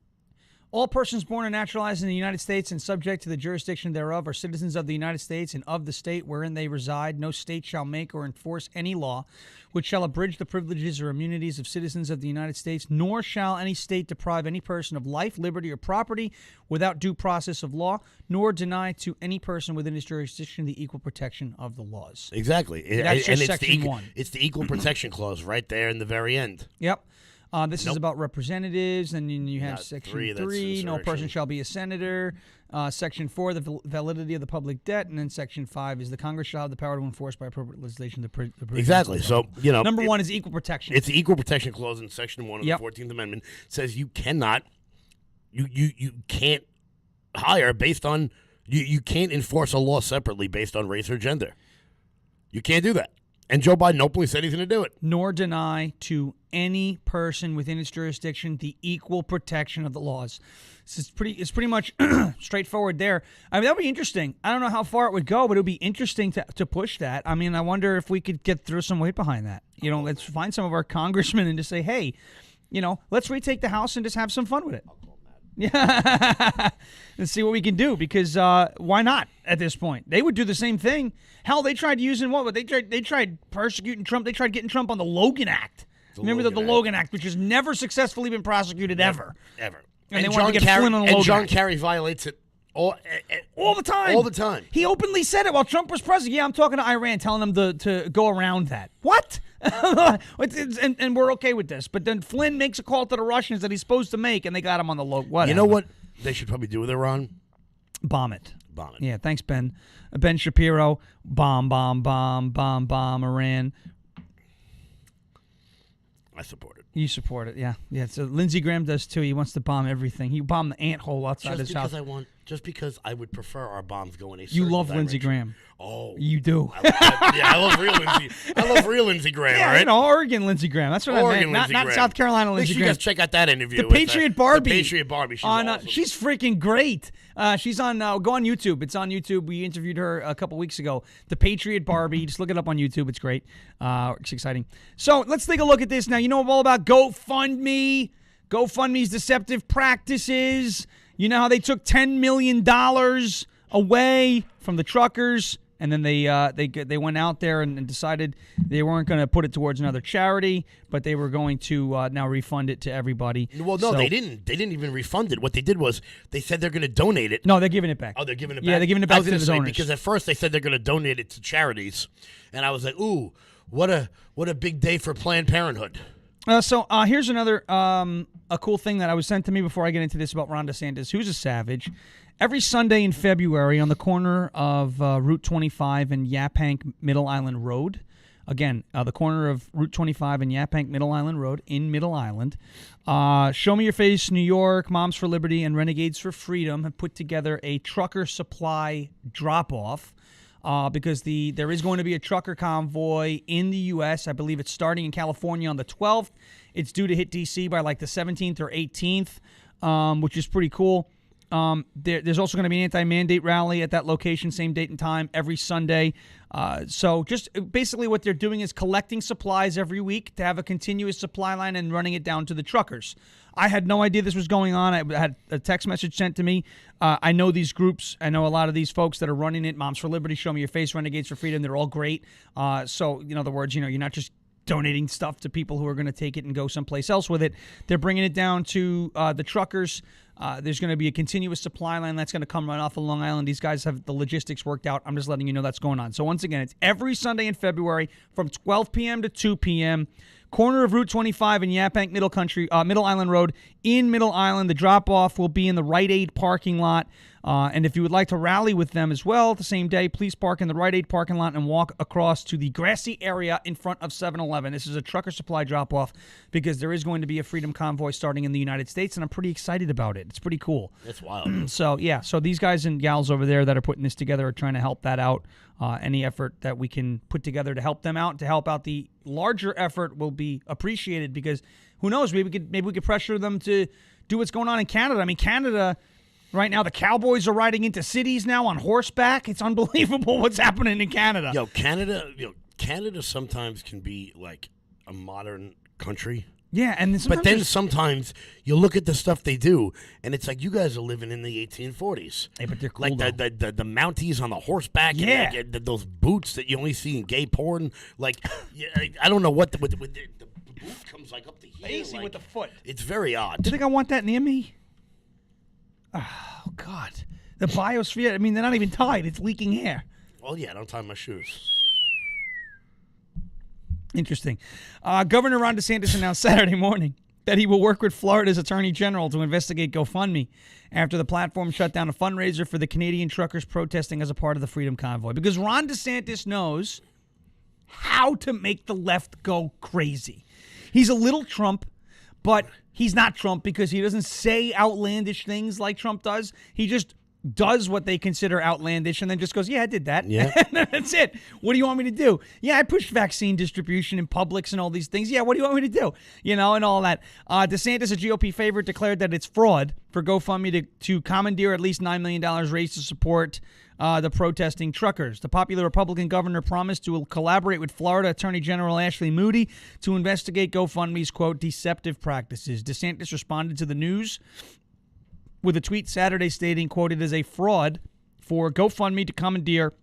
[SPEAKER 1] All persons born and naturalized in the United States and subject to the jurisdiction thereof are citizens of the United States and of the state wherein they reside. No state shall make or enforce any law which shall abridge the privileges or immunities of citizens of the United States, nor shall any state deprive any person of life, liberty, or property without due process of law, nor deny to any person within its jurisdiction the equal protection of the laws.
[SPEAKER 2] Exactly.
[SPEAKER 1] That's just Section 1.
[SPEAKER 2] It's the Equal Protection Clause right there in the very end.
[SPEAKER 1] Yep. This is about representatives, and you have Section 3, no person shall be a senator. Section 4, the validity of the public debt, and then Section 5 is the Congress shall have the power to enforce by appropriate legislation the
[SPEAKER 2] exactly. So,
[SPEAKER 1] number 1 is equal protection.
[SPEAKER 2] It's the Equal Protection Clause in Section 1 of the 14th Amendment. Says you cannot, you can't hire based on, you can't enforce a law separately based on race or gender. You can't do that. And Joe Biden openly said he's going to do it.
[SPEAKER 1] Nor deny to any person within its jurisdiction the equal protection of the laws. It's pretty much straightforward there. I mean, that would be interesting. I don't know how far it would go, but it would be interesting to push that. I mean, I wonder if we could get through some weight behind that. Let's find some of our congressmen and just say, hey, let's retake the House and just have some fun with it.
[SPEAKER 2] I'll call Matt.
[SPEAKER 1] Yeah. Let's see what we can do, because why not at this point? They would do the same thing. Hell, they tried using what? They tried persecuting Trump. They tried getting Trump on the Logan Act. Remember the Logan Act, which has never successfully been prosecuted ever. And they wanted to get Flynn on the Logan Act.
[SPEAKER 2] And John Kerry violates it all
[SPEAKER 1] the time.
[SPEAKER 2] All the time.
[SPEAKER 1] He openly said it while Trump was president. Yeah, I'm talking to Iran, telling them to go around that. What? and we're okay with this. But then Flynn makes a call to the Russians that he's supposed to make, and they got him on the low. Whatever.
[SPEAKER 2] You know what they should probably do with Iran?
[SPEAKER 1] Bomb it.
[SPEAKER 2] Bomb it.
[SPEAKER 1] Yeah, thanks, Ben. Ben Shapiro. Bomb Iran.
[SPEAKER 2] I support it.
[SPEAKER 1] You support it, yeah. Yeah, so Lindsey Graham does too. He wants to bomb everything. He bombed the ant hole outside his house.
[SPEAKER 2] Just because I would prefer our bombs go in a certain
[SPEAKER 1] You love
[SPEAKER 2] direction.
[SPEAKER 1] Lindsey Graham.
[SPEAKER 2] Oh.
[SPEAKER 1] You do.
[SPEAKER 2] I love real Lindsey. I love real Lindsey Graham,
[SPEAKER 1] yeah,
[SPEAKER 2] right?
[SPEAKER 1] you know, Oregon Lindsey Graham. That's what I meant. Not South Carolina Lindsey Graham.
[SPEAKER 2] Make sure you guys check out that interview.
[SPEAKER 1] The Patriot Barbie.
[SPEAKER 2] The Patriot Barbie. She's awesome.
[SPEAKER 1] She's freaking great. She's on, go on YouTube. It's on YouTube. We interviewed her a couple weeks ago. The Patriot Barbie. Just look it up on YouTube. It's great. It's exciting. So let's take a look at this now. You know all about GoFundMe. GoFundMe's deceptive practices. You know how they took $10 million away from the truckers, and then they went out there and decided they weren't going to put it towards another charity, but they were going to now refund it to everybody.
[SPEAKER 2] Well, no, they didn't. They didn't even refund it. What they did was they said they're going to donate it.
[SPEAKER 1] No, they're giving it back.
[SPEAKER 2] Oh, they're giving it back?
[SPEAKER 1] Yeah, they're giving it back to the donors.
[SPEAKER 2] Because at first they said they're going to donate it to charities, and I was like, ooh, what a big day for Planned Parenthood.
[SPEAKER 1] So here's another a cool thing that I was sent to me before I get into this about Ron DeSantis, who's a savage. Every Sunday in February on the corner of Route 25 and Yaphank Middle Island Road, again, the corner of Route 25 and Yaphank Middle Island Road in Middle Island, Show Me Your Face New York, Moms for Liberty, and Renegades for Freedom have put together a trucker supply drop-off. Because there is going to be a trucker convoy in the U.S. I believe it's starting in California on the 12th. It's due to hit D.C. by like the 17th or 18th, which is pretty cool. There's also going to be an anti-mandate rally at that location, same date and time, every Sunday. So just basically what they're doing is collecting supplies every week to have a continuous supply line and running it down to the truckers. I had no idea this was going on. I had a text message sent to me. I know these groups. I know a lot of these folks that are running it. Moms for Liberty, Show Me Your Face, Renegades for Freedom. They're all great. So, in other words, you're not just donating stuff to people who are going to take it and go someplace else with it. They're bringing it down to the truckers. There's going to be a continuous supply line that's going to come right off of Long Island. These guys have the logistics worked out. I'm just letting you know that's going on. So once again, it's every Sunday in February from 12 p.m. to 2 p.m., corner of Route 25 and Yaphank Middle Island Road in Middle Island. The drop-off will be in the Rite Aid parking lot. And if you would like to rally with them as well the same day, please park in the Rite Aid parking lot and walk across to the grassy area in front of 7-Eleven. This is a trucker supply drop-off because there is going to be a freedom convoy starting in the United States, and I'm pretty excited about it. It's pretty cool.
[SPEAKER 2] It's wild.
[SPEAKER 1] So these guys and gals over there that are putting this together are trying to help that out. Any effort that we can put together to help them out, to help out the larger effort, will be appreciated because who knows, maybe we could pressure them to do what's going on in Canada. I mean, Canada right now, the Cowboys are riding into cities now on horseback. It's unbelievable what's happening in Canada.
[SPEAKER 2] Canada sometimes can be like a modern country.
[SPEAKER 1] Yeah, and
[SPEAKER 2] but then sometimes you look at the stuff they do, and it's like you guys are living in the 1840s.
[SPEAKER 1] Hey, but they're cool,
[SPEAKER 2] like the Mounties on the horseback,
[SPEAKER 1] yeah,
[SPEAKER 2] and those boots that you only see in gay porn. Like, I don't know what the boot comes like up to here,
[SPEAKER 1] basically with the foot.
[SPEAKER 2] It's very odd.
[SPEAKER 1] Do you think I want that near me? Oh God, the biosphere. I mean, they're not even tied. It's leaking air.
[SPEAKER 2] Well, yeah, don't tie my shoes.
[SPEAKER 1] Interesting. Governor Ron DeSantis announced Saturday morning that he will work with Florida's Attorney General to investigate GoFundMe after the platform shut down a fundraiser for the Canadian truckers protesting as a part of the Freedom Convoy. Because Ron DeSantis knows how to make the left go crazy. He's a little Trump, but he's not Trump because he doesn't say outlandish things like Trump does. He just does what they consider outlandish and then just goes, yeah, I did that.
[SPEAKER 2] Yeah.
[SPEAKER 1] And that's it. What do you want me to do? Yeah, I pushed vaccine distribution in Publix and all these things. Yeah, what do you want me to do? And all that. DeSantis, a GOP favorite, declared that it's fraud for GoFundMe to commandeer at least $9 million raised to support the protesting truckers. The popular Republican governor promised to collaborate with Florida Attorney General Ashley Moody to investigate GoFundMe's, quote, deceptive practices. DeSantis responded to the news with a tweet Saturday stating, quote, "It is a fraud for GoFundMe to commandeer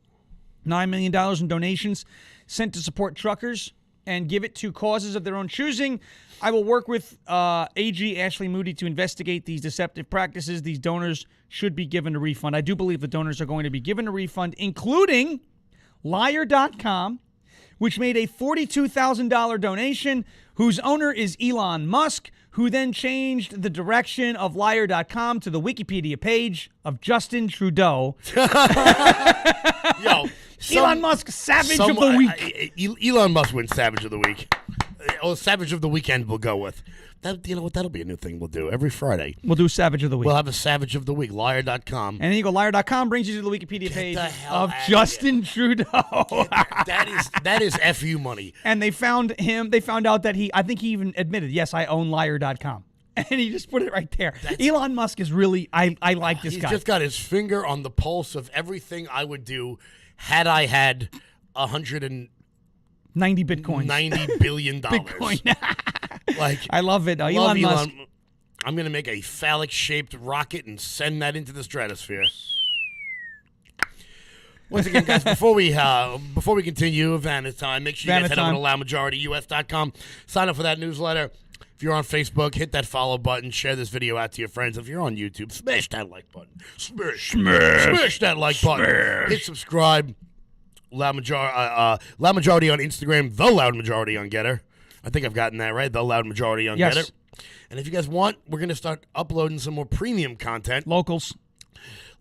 [SPEAKER 1] $9 million in donations sent to support truckers and give it to causes of their own choosing. I will work with AG Ashley Moody to investigate these deceptive practices. These donors should be given a refund." I do believe the donors are going to be given a refund, including Liar.com, which made a $42,000 donation, whose owner is Elon Musk, who then changed the direction of Liar.com to the Wikipedia page of Justin Trudeau.
[SPEAKER 2] Yo,
[SPEAKER 1] Elon Musk, Savage of the Week.
[SPEAKER 2] Elon Musk wins Savage of the Week. Oh, Savage of the Weekend we'll go with. That, you know what? That'll be a new thing we'll do every Friday.
[SPEAKER 1] We'll do Savage of the Week.
[SPEAKER 2] We'll have a Savage of the Week, Liar.com.
[SPEAKER 1] And then you go, Liar.com brings you to the Wikipedia page of Justin Trudeau.
[SPEAKER 2] That is FU money.
[SPEAKER 1] And they found out that I think he even admitted, yes, I own Liar.com. And he just put it right there. Elon Musk is really, I like this guy.
[SPEAKER 2] He's just got his finger on the pulse of everything I would do had I had
[SPEAKER 1] 90 bitcoins.
[SPEAKER 2] $90 billion.
[SPEAKER 1] Bitcoin.
[SPEAKER 2] Like,
[SPEAKER 1] I love it. Elon Musk.
[SPEAKER 2] I'm going to make a phallic-shaped rocket and send that into the stratosphere. Once again, guys, before we continue, Vanna time, make sure you guys head over to loudmajorityus.com. Sign up for that newsletter. If you're on Facebook, hit that follow button. Share this video out to your friends. If you're on YouTube, smash that like button. Smash that like button. Hit subscribe. Loud Majority on Instagram. The Loud Majority on Getter. I think I've gotten that right. The Loud Majority on Getter. And if you guys want, we're going to start uploading some more premium content.
[SPEAKER 1] Locals.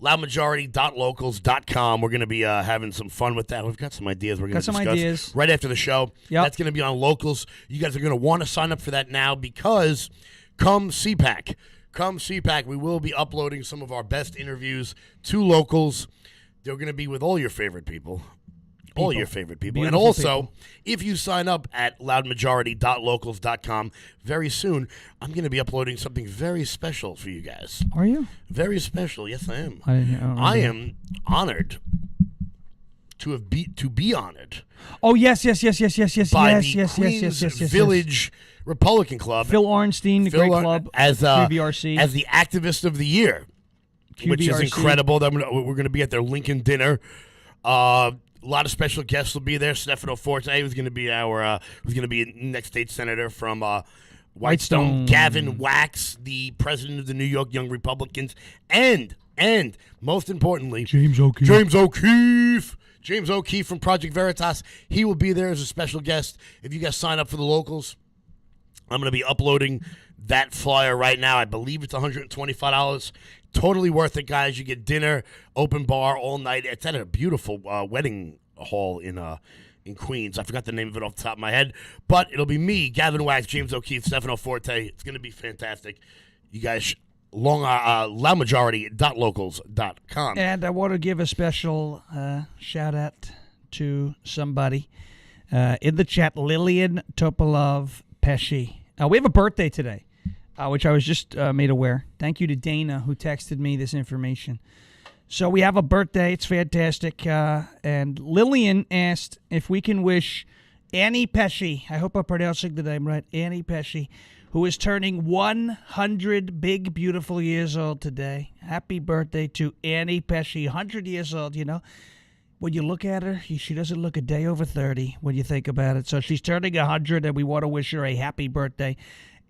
[SPEAKER 2] Loudmajority.locals.com. We're going to be having some fun with that. We've got some ideas we're going to discuss right after the show.
[SPEAKER 1] Yep.
[SPEAKER 2] That's going to be on Locals. You guys are going to want to sign up for that now because come CPAC, we will be uploading some of our best interviews to Locals. They're going to be with all your favorite people. All your favorite people.
[SPEAKER 1] Beautiful
[SPEAKER 2] and also,
[SPEAKER 1] people.
[SPEAKER 2] if you sign up at loudmajority.locals.com, very soon, I'm going to be uploading something very special for you guys.
[SPEAKER 1] Are you?
[SPEAKER 2] Very special. Yes, I am.
[SPEAKER 1] I
[SPEAKER 2] am honored to be honored.
[SPEAKER 1] Oh, yes.
[SPEAKER 2] By the Queens Village Republican Club.
[SPEAKER 1] Phil Ornstein, the great club.
[SPEAKER 2] As
[SPEAKER 1] QVRC.
[SPEAKER 2] As the activist of the year, which is incredible. We're going to be at their Lincoln dinner. A lot of special guests will be there. Stefano Forte, who's going to be next state senator from Whitestone. Gavin Wax, the president of the New York Young Republicans, and most importantly, James O'Keefe from Project Veritas. He will be there as a special guest. If you guys sign up for the Locals, I'm going to be uploading that flyer right now. I believe it's $125. Totally worth it, guys. You get dinner, open bar all night. It's at a beautiful wedding hall in Queens. I forgot the name of it off the top of my head. But it'll be me, Gavin Wax, James O'Keefe, Stefano Forte. It's going to be fantastic. You guys, loudmajority.locals.com.
[SPEAKER 1] And I want to give a special shout-out to somebody in the chat, Lillian Topolov Pesci. We have a birthday today. Which I was just made aware. Thank you to Dana, who texted me this information. So we have a birthday. It's fantastic. And Lillian asked if we can wish Annie Pesci, I hope I'm pronouncing the name right, Annie Pesci, who is turning 100 big, beautiful years old today. Happy birthday to Annie Pesci, 100 years old, you know. When you look at her, she doesn't look a day over 30 when you think about it. So she's turning 100, and we want to wish her a happy birthday.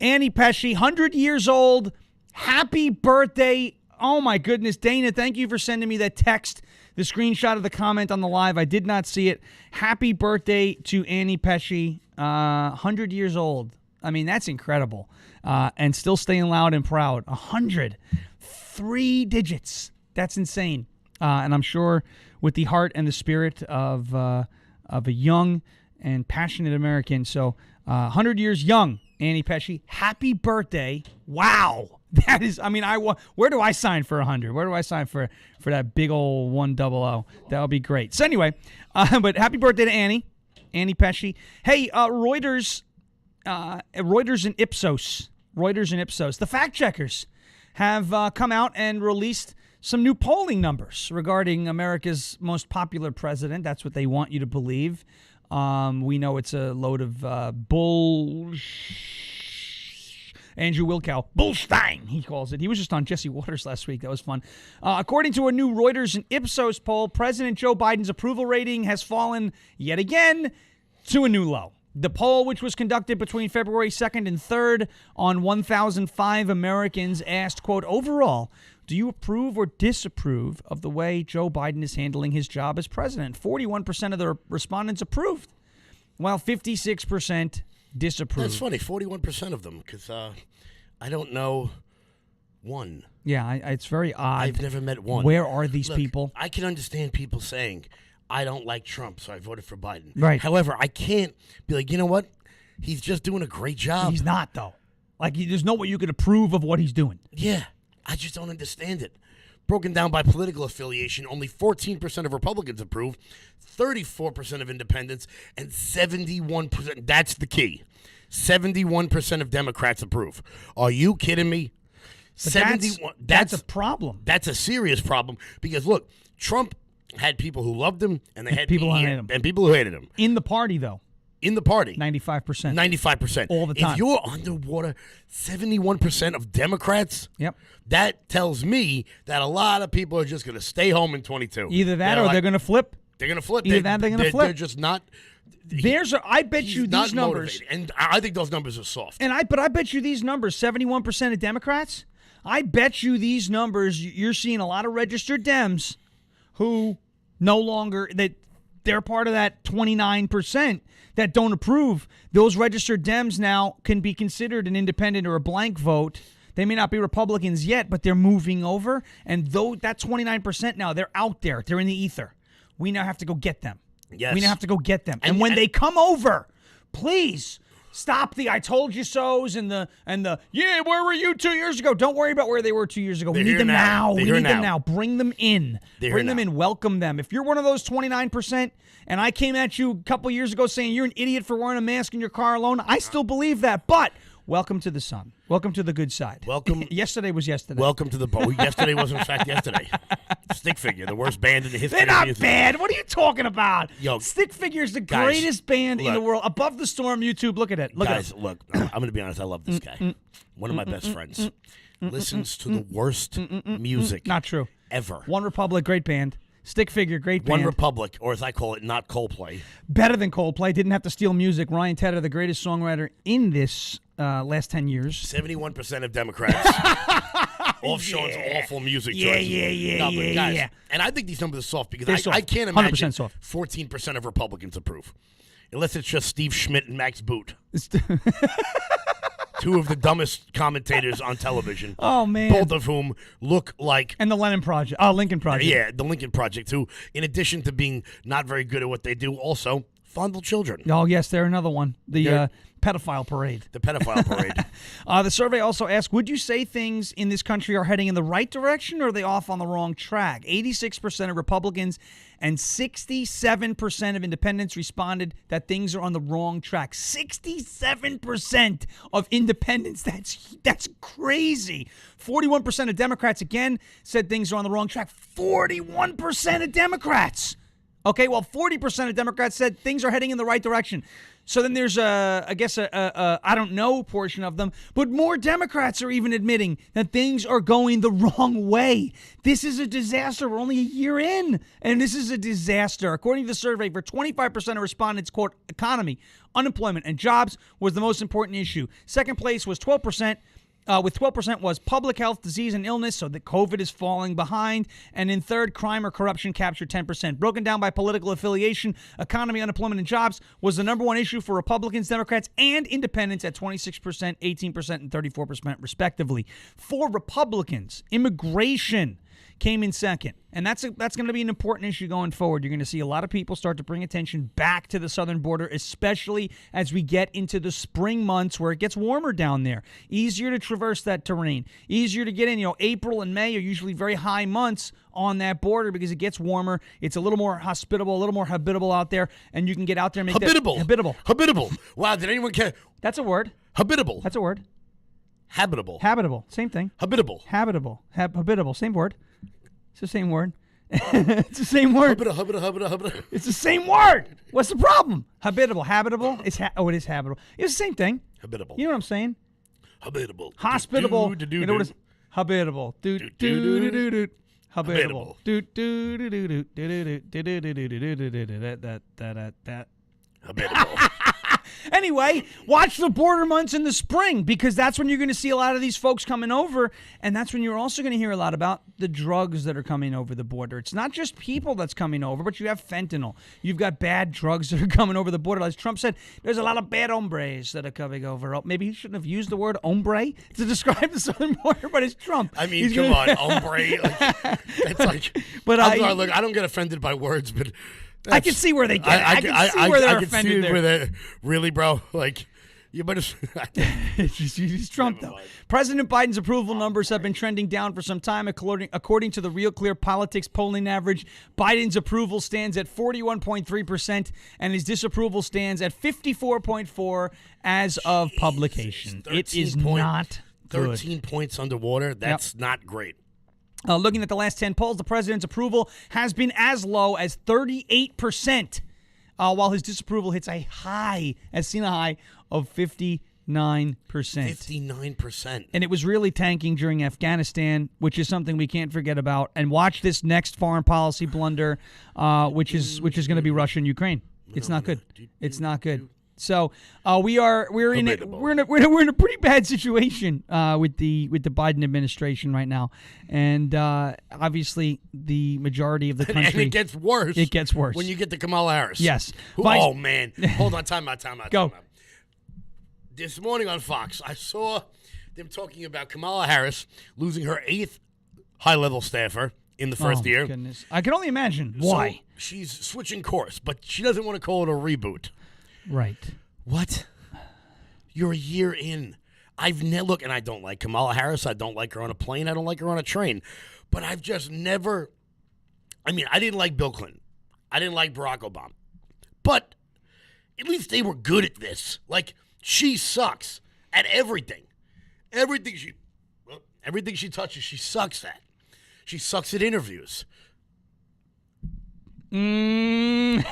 [SPEAKER 1] Annie Pesci, 100 years old. Happy birthday. Oh, my goodness. Dana, thank you for sending me that text, the screenshot of the comment on the live. I did not see it. Happy birthday to Annie Pesci, 100 years old. I mean, that's incredible. And still staying loud and proud. 100. 3 digits. That's insane. And I'm sure with the heart and the spirit of a young and passionate American. So 100 years young. Annie Pesci, happy birthday. Wow. That is, I mean, where do I sign for 100? Where do I sign for that big old 100? That would be great. So anyway, but happy birthday to Annie Pesci. Hey, Reuters and Ipsos, the fact checkers have come out and released some new polling numbers regarding America's most popular president. That's what they want you to believe. We know it's a load of bull. Andrew Wilkow. Bullstein, he calls it. He was just on Jesse Waters last week. That was fun. According to a new Reuters and Ipsos poll, President Joe Biden's approval rating has fallen yet again to a new low. The poll, which was conducted between February 2nd and 3rd on 1,005 Americans, asked, quote, overall, do you approve or disapprove of the way Joe Biden is handling his job as president? 41% of the respondents approved, while 56% disapproved.
[SPEAKER 2] That's funny, 41% of them, because I don't know one.
[SPEAKER 1] Yeah, it's very odd.
[SPEAKER 2] I've never met one.
[SPEAKER 1] Where are these people?
[SPEAKER 2] I can understand people saying, I don't like Trump, so I voted for Biden.
[SPEAKER 1] Right.
[SPEAKER 2] However, I can't be like, you know what? He's just doing a great job.
[SPEAKER 1] He's not, though. Like, there's no way you can approve of what he's doing.
[SPEAKER 2] Yeah, I just don't understand it. Broken down by political affiliation, only 14% of Republicans approve, 34% of independents, and 71%. That's the key. 71% of Democrats approve. Are you kidding me?
[SPEAKER 1] That's a problem.
[SPEAKER 2] That's a serious problem because, look, Trump had people who loved him, and they had
[SPEAKER 1] people who hated him.
[SPEAKER 2] And people who hated him.
[SPEAKER 1] In the party, though.
[SPEAKER 2] In the party.
[SPEAKER 1] 95%.
[SPEAKER 2] 95%.
[SPEAKER 1] All the time.
[SPEAKER 2] If you're underwater, 71% of Democrats,
[SPEAKER 1] yep,
[SPEAKER 2] that tells me that a lot of people are just going to stay home in 22.
[SPEAKER 1] Either that or they're going to flip.
[SPEAKER 2] They're going to flip.
[SPEAKER 1] Either that or they're going to flip.
[SPEAKER 2] They're just not.
[SPEAKER 1] I bet you these numbers.
[SPEAKER 2] Motivated. And I think those numbers are soft.
[SPEAKER 1] But I bet you these numbers, 71% of Democrats, I bet you these numbers, you're seeing a lot of registered Dems who no longer, that they're part of that 29% that don't approve. Those registered Dems now can be considered an independent or a blank vote. They may not be Republicans yet, but they're moving over. And though that 29% now, they're out there. They're in the ether. We now have to go get them.
[SPEAKER 2] Yes.
[SPEAKER 1] We now have to go get them. And when they come over, please stop the I told you so's and the yeah, where were you 2 years ago? Don't worry about where they were 2 years ago. We need them now. We need them now. Bring them in. Bring them in. Welcome them. If you're one of those 29% and I came at you a couple years ago saying you're an idiot for wearing a mask in your car alone, I still believe that. But welcome to the sun. Welcome to the good side.
[SPEAKER 2] Welcome.
[SPEAKER 1] Yesterday was yesterday.
[SPEAKER 2] Welcome to the yesterday was in fact yesterday. Stick Figure, the worst band in the history
[SPEAKER 1] They're
[SPEAKER 2] of
[SPEAKER 1] not
[SPEAKER 2] music.
[SPEAKER 1] bad. What are you talking about?
[SPEAKER 2] Yo,
[SPEAKER 1] Stick Figure is the
[SPEAKER 2] guys,
[SPEAKER 1] greatest band in the world. Above the Storm, YouTube. Look at it. Look at it.
[SPEAKER 2] Look, I'm going to be honest. I love this guy. One of my best friends. Listens to the worst music.
[SPEAKER 1] Not true.
[SPEAKER 2] Ever.
[SPEAKER 1] One Republic, great band. Stick Figure, great band.
[SPEAKER 2] One Republic, or as I call it, not Coldplay.
[SPEAKER 1] Better than Coldplay. Didn't have to steal music. Ryan Tedder, the greatest songwriter in this last 10 years.
[SPEAKER 2] 71% of Democrats. Off Sean's awful music choices. Yeah. And I think these numbers are soft because I can't imagine 14% of Republicans approve. Unless it's just Steve Schmidt and Max Boot. Two of the dumbest commentators on television.
[SPEAKER 1] Oh, man.
[SPEAKER 2] Both of whom look like...
[SPEAKER 1] And the Lincoln Project.
[SPEAKER 2] Yeah, the Lincoln Project, who, in addition to being not very good at what they do, also fondle children.
[SPEAKER 1] Oh, yes, they're another one. The pedophile parade.
[SPEAKER 2] The pedophile parade.
[SPEAKER 1] The survey also asked, would you say things in this country are heading in the right direction or are they off on the wrong track? 86% of Republicans and 67% of independents responded that things are on the wrong track. 67% of independents. That's crazy. 41% of Democrats, again, said things are on the wrong track. 41% of Democrats. Okay, well, 40% of Democrats said things are heading in the right direction. So then there's a I don't know portion of them, but more Democrats are even admitting that things are going the wrong way. This is a disaster. We're only a year in, and this is a disaster. According to the survey, for 25% of respondents, quote, economy, unemployment, and jobs was the most important issue. Second place was 12%. With 12% was public health, disease, and illness, so that COVID is falling behind. And in third, crime or corruption captured 10%. Broken down by political affiliation, economy, unemployment, and jobs was the number one issue for Republicans, Democrats, and independents at 26%, 18%, and 34% respectively. For Republicans, immigration came in second. And that's going to be an important issue going forward. You're going to see a lot of people start to bring attention back to the southern border, especially as we get into the spring months where it gets warmer down there. Easier to traverse that terrain. Easier to get in. April and May are usually very high months on that border because it gets warmer. It's a little more hospitable, a little more habitable out there, and you can get out there and make
[SPEAKER 2] Habitable. Wow, did anyone care?
[SPEAKER 1] That's a word.
[SPEAKER 2] Habitable.
[SPEAKER 1] That's a word.
[SPEAKER 2] Habitable.
[SPEAKER 1] Same thing.
[SPEAKER 2] Habitable.
[SPEAKER 1] Habitable. Same word. It's the same word. It's the same word.
[SPEAKER 2] Habitable.
[SPEAKER 1] It's the same word. What's the problem? Habitable. It is habitable. It's the same thing.
[SPEAKER 2] Habitable.
[SPEAKER 1] You know what I'm saying?
[SPEAKER 2] Habitable.
[SPEAKER 1] Hospitable.
[SPEAKER 2] Do-do-do-do-do.
[SPEAKER 1] You know what it's habitable. Do-do-do-do-do-do. Habitable. That.
[SPEAKER 2] Habitable.
[SPEAKER 1] Anyway, watch the border months in the spring because that's when you're going to see a lot of these folks coming over, and that's when you're also going to hear a lot about the drugs that are coming over the border. It's not just people that's coming over, but you have fentanyl. You've got bad drugs that are coming over the border. As Trump said, there's a lot of bad hombres that are coming over. Oh, maybe he shouldn't have used the word hombre to describe the southern border, but it's Trump.
[SPEAKER 2] I mean, come on, hombre. It's like,
[SPEAKER 1] but
[SPEAKER 2] I'm sorry, look, I don't get offended by words, but
[SPEAKER 1] I can see where they get it. I can see where they're offended there.
[SPEAKER 2] Really, bro? Like, you better.
[SPEAKER 1] He's Trump, though. President Biden's approval numbers have been trending down for some time. According to the Real Clear Politics polling average, Biden's approval stands at 41.3%, and his disapproval stands at 54.4% as of publication. It is not good.
[SPEAKER 2] 13 points underwater. That's not great.
[SPEAKER 1] Looking at the last 10 polls, the president's approval has been as low as 38%, while his disapproval hits a high of 59%.
[SPEAKER 2] 59%.
[SPEAKER 1] And it was really tanking during Afghanistan, which is something we can't forget about. And watch this next foreign policy blunder, which is going to be Russia and Ukraine. It's not good. It's not good. So we're in a pretty bad situation with the Biden administration right now, and obviously the majority of the country.
[SPEAKER 2] And it gets worse.
[SPEAKER 1] It gets worse
[SPEAKER 2] when you get to Kamala Harris.
[SPEAKER 1] Yes.
[SPEAKER 2] Oh man, hold on, time out.
[SPEAKER 1] Go.
[SPEAKER 2] This morning on Fox, I saw them talking about Kamala Harris losing her 8th high-level staffer in the first year.
[SPEAKER 1] Goodness. I can only imagine why.
[SPEAKER 2] So she's switching course, but she doesn't want to call it a reboot.
[SPEAKER 1] Right.
[SPEAKER 2] What? You're a year in. I've never look, and I don't like Kamala Harris. I don't like her on a plane. I don't like her on a train. But I've just never. I mean, I didn't like Bill Clinton. I didn't like Barack Obama. But at least they were good at this. Like, she sucks at everything. Everything she touches, she sucks at. She sucks at interviews.
[SPEAKER 1] I'm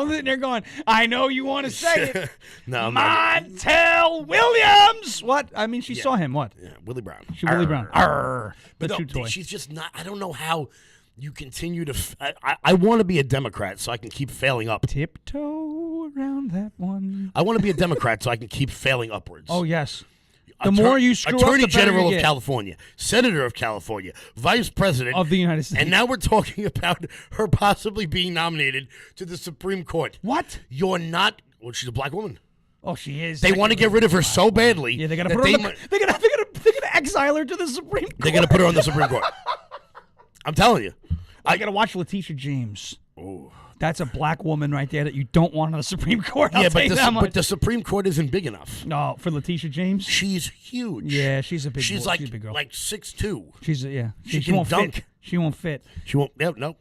[SPEAKER 1] sitting there going, I know you want to say it.
[SPEAKER 2] No,
[SPEAKER 1] Montel Williams. What? I mean, she saw him. What?
[SPEAKER 2] Yeah, Willie Brown.
[SPEAKER 1] Willie Brown. Arr.
[SPEAKER 2] But
[SPEAKER 1] The
[SPEAKER 2] no,
[SPEAKER 1] toy.
[SPEAKER 2] she's just not. I don't know how you continue to. I want to be a Democrat so I can keep failing up.
[SPEAKER 1] Tiptoe around that one.
[SPEAKER 2] I want to be a Democrat so I can keep failing upwards.
[SPEAKER 1] Oh, yes. The more you screw up,
[SPEAKER 2] Attorney
[SPEAKER 1] the better
[SPEAKER 2] General
[SPEAKER 1] you
[SPEAKER 2] of
[SPEAKER 1] get.
[SPEAKER 2] California, Senator of California, Vice President
[SPEAKER 1] Of the United States.
[SPEAKER 2] And now we're talking about her possibly being nominated to the Supreme Court.
[SPEAKER 1] What?
[SPEAKER 2] You're not. Well, she's a black woman.
[SPEAKER 1] Oh, she is.
[SPEAKER 2] They want to get rid of her so badly.
[SPEAKER 1] Yeah, they got to
[SPEAKER 2] that
[SPEAKER 1] put her on they're gonna exile her to the Supreme Court.
[SPEAKER 2] They're going to put her on the Supreme Court. I'm telling you.
[SPEAKER 1] I got to watch Letitia James.
[SPEAKER 2] Oh.
[SPEAKER 1] That's a black woman right there that you don't want on the Supreme Court.
[SPEAKER 2] Yeah, but the Supreme Court isn't big enough.
[SPEAKER 1] No, for Letitia James?
[SPEAKER 2] She's huge.
[SPEAKER 1] Yeah, she's a big
[SPEAKER 2] She's
[SPEAKER 1] boy.
[SPEAKER 2] like
[SPEAKER 1] She's a big girl.
[SPEAKER 2] like 6'2".
[SPEAKER 1] She
[SPEAKER 2] can
[SPEAKER 1] won't
[SPEAKER 2] dunk.
[SPEAKER 1] fit. She won't fit.
[SPEAKER 2] She won't. No.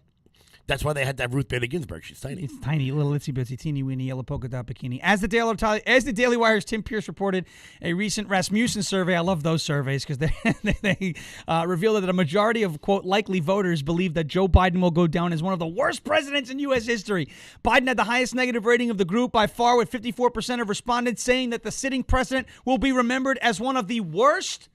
[SPEAKER 2] That's why they had that Ruth Bader Ginsburg. She's tiny.
[SPEAKER 1] It's tiny, little itsy bitsy, teeny weeny, yellow polka dot bikini. As the Daily Wire's Tim Pierce reported, a recent Rasmussen survey. I love those surveys because they revealed that a majority of quote likely voters believe that Joe Biden will go down as one of the worst presidents in U.S. history. Biden had the highest negative rating of the group by far, with 54% of respondents saying that the sitting president will be remembered as one of the worst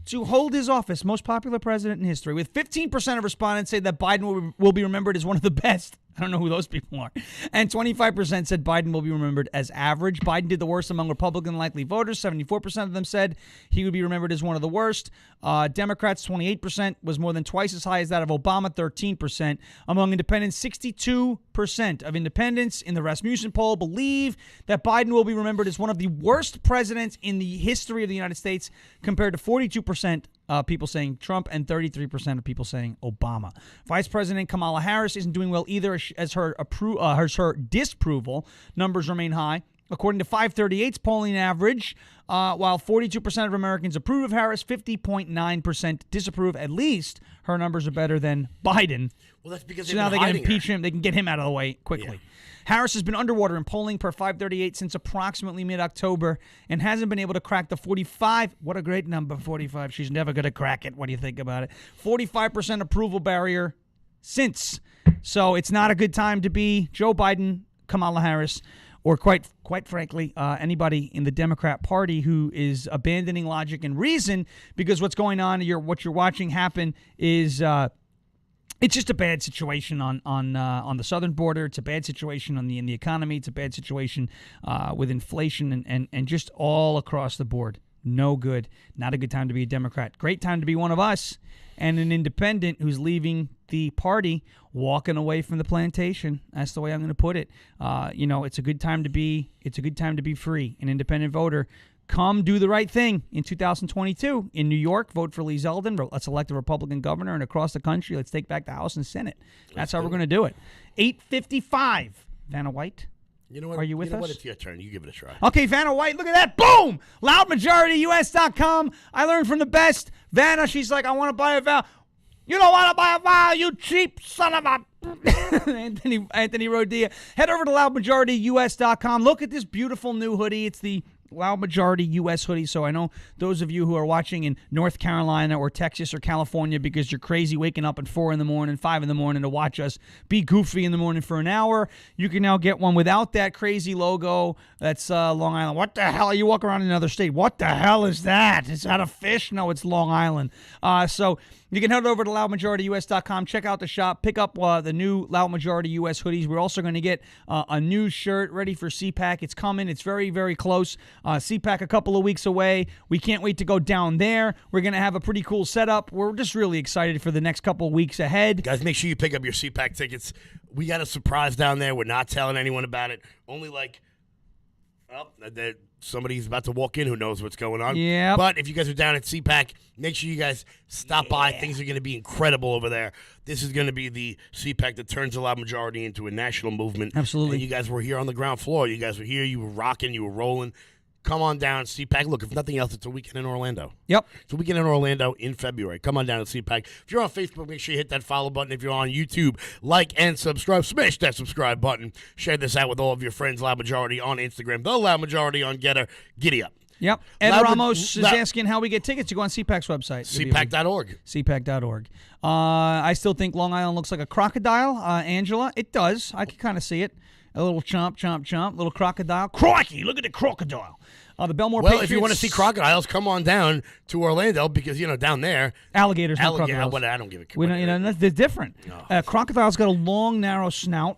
[SPEAKER 1] to hold his office, most popular president in history, with 15% of respondents say that Biden will be remembered as one of the best. I don't know who those people are. And 25% said Biden will be remembered as average. Biden did the worst among Republican likely voters. 74% of them said he would be remembered as one of the worst. Democrats, 28%, was more than twice as high as that of Obama, 13%. Among independents, 62% of independents in the Rasmussen poll believe that Biden will be remembered as one of the worst presidents in the history of the United States, compared to 42% people saying Trump and 33% of people saying Obama. Vice President Kamala Harris isn't doing well either, as her disapproval numbers remain high. According to 538's polling average, while 42% of Americans approve of Harris, 50.9% disapprove. At least her numbers are better than Biden.
[SPEAKER 2] Well, that's because
[SPEAKER 1] so now they can impeach him. They can get him out of the way quickly. Yeah. Harris has been underwater in polling per 538 since approximately mid-October and hasn't been able to crack the 45. What a great number, 45. She's never going to crack it. What do you think about it? 45% approval barrier since. So it's not a good time to be Joe Biden, Kamala Harris, or quite frankly, anybody in the Democrat Party who is abandoning logic and reason, because what's going on, what you're watching happen is it's just a bad situation on the southern border. It's a bad situation in the economy. It's a bad situation with inflation and just all across the board. No good. Not a good time to be a Democrat. Great time to be one of us and an independent who's leaving the party, walking away from the plantation. That's the way I'm going to put it. It's a good time to be. It's a good time to be free, an independent voter. Come do the right thing in 2022 in New York. Vote for Lee Zeldin. Let's elect a Republican governor, and across the country, let's take back the House and Senate. That's how we're going to do it. 8:55. Vanna White.
[SPEAKER 2] You know what?
[SPEAKER 1] Are you with us?
[SPEAKER 2] What? It's your turn. You give it a try.
[SPEAKER 1] Okay, Vanna White, look at that. Boom! LoudMajorityUS.com. I learned from the best. Vanna, she's like, I want to buy a vowel. You don't want to buy a vowel, you cheap son of a... Anthony Rodia. Head over to LoudMajorityUS.com. Look at this beautiful new hoodie. It's the Loud Majority U.S. hoodie. So I know those of you who are watching in North Carolina or Texas or California because you're crazy waking up at 4 in the morning, 5 in the morning to watch us be goofy in the morning for an hour, you can now get one without that crazy logo. That's Long Island. What the hell? You walk around in another state. What the hell is that? Is that a fish? No, it's Long Island. So you can head over to LoudMajorityUS.com, check out the shop, pick up the new Loud Majority U.S. hoodies. We're also going to get a new shirt ready for CPAC. It's coming. It's very, very close. CPAC a couple of weeks away. We can't wait to go down there. We're going to have a pretty cool setup. We're just really excited for the next couple of weeks ahead.
[SPEAKER 2] Guys, make sure you pick up your CPAC tickets. We got a surprise down there. We're not telling anyone about it. Only somebody's about to walk in who knows what's going on.
[SPEAKER 1] Yeah.
[SPEAKER 2] But if you guys are down at CPAC, make sure you guys stop by. Things are going to be incredible over there. This is going to be the CPAC that turns the Loud Majority into a national movement.
[SPEAKER 1] Absolutely.
[SPEAKER 2] And you guys were here on the ground floor. You guys were here. You were rocking. You were rolling. Come on down, CPAC. Look, if nothing else, it's a weekend in Orlando.
[SPEAKER 1] Yep.
[SPEAKER 2] It's a weekend in Orlando in February. Come on down to CPAC. If you're on Facebook, make sure you hit that follow button. If you're on YouTube, like and subscribe. Smash that subscribe button. Share this out with all of your friends. Loud Majority on Instagram. The Loud Majority on Getter. Giddy up.
[SPEAKER 1] Yep. Ed Ramos is asking how we get tickets. You go on CPAC's website.
[SPEAKER 2] CPAC.org.
[SPEAKER 1] CPAC.org. I still think Long Island looks like a crocodile. Angela, it does. I can kind of see it. A little chomp, chomp, chomp. Little crocodile. Crikey, look at the crocodile. The Belmore Patriots.
[SPEAKER 2] If you want to see crocodiles, come on down to Orlando because, down there.
[SPEAKER 1] Alligators, not crocodiles.
[SPEAKER 2] I don't give a
[SPEAKER 1] crap. They're different. No. Crocodile's got a long, narrow snout.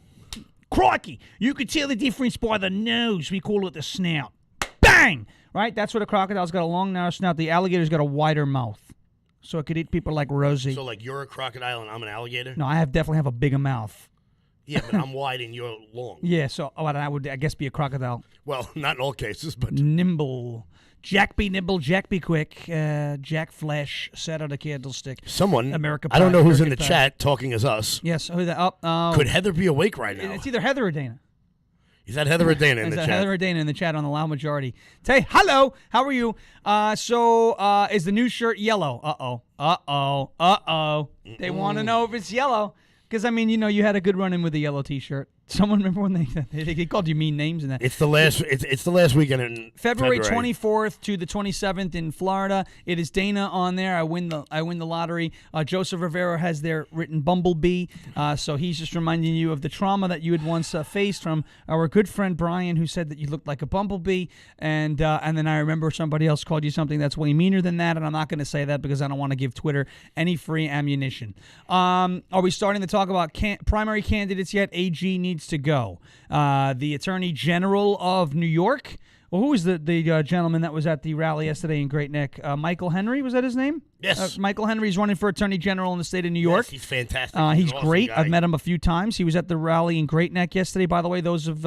[SPEAKER 1] Crikey, you could tell the difference by the nose. We call it the snout. Bang! Right? That's what a crocodile's got, a long, narrow snout. The alligator's got a wider mouth. So it could eat people like Rosie.
[SPEAKER 2] So, you're a crocodile and I'm an alligator?
[SPEAKER 1] No, I definitely have a bigger mouth.
[SPEAKER 2] Yeah, but I'm wide and you're long.
[SPEAKER 1] Yeah, so I would, I guess, be a crocodile.
[SPEAKER 2] Well, not in all cases, but...
[SPEAKER 1] Nimble. Jack be nimble, Jack be quick. Jack Flesh sat on a candlestick.
[SPEAKER 2] Someone,
[SPEAKER 1] America
[SPEAKER 2] I don't know who's in the
[SPEAKER 1] Pie.
[SPEAKER 2] Chat talking as us.
[SPEAKER 1] Yes.
[SPEAKER 2] Could Heather be awake right now?
[SPEAKER 1] It's either Heather or Dana.
[SPEAKER 2] Is that Heather or Dana in the chat?
[SPEAKER 1] Heather or Dana in the chat on the Loud Majority. Say, hello, how are you? So is the new shirt yellow? Uh-oh. They want to know if it's yellow. Because, you had a good run-in with the yellow T-shirt. Someone remember when they called you mean names and that.
[SPEAKER 2] It's the last weekend in
[SPEAKER 1] February 24th to the 27th in Florida. It is Dana on there. I win the lottery. Joseph Rivera has there written Bumblebee. So he's just reminding you of the trauma that you had once faced from our good friend Brian, who said that you looked like a bumblebee. And then I remember somebody else called you something that's way meaner than that. And I'm not going to say that because I don't want to give Twitter any free ammunition. Are we starting to talk about primary candidates yet? AG needs to go. The Attorney General of New York. Well, who was the gentleman that was at the rally yesterday in Great Neck? Michael Henry, was that his name?
[SPEAKER 2] Yes.
[SPEAKER 1] Michael Henry's running for Attorney General in the state of New York.
[SPEAKER 2] Yes, he's fantastic.
[SPEAKER 1] He's
[SPEAKER 2] an awesome
[SPEAKER 1] great.
[SPEAKER 2] guy.
[SPEAKER 1] I've met him a few times. He was at the rally in Great Neck yesterday. By the way, those of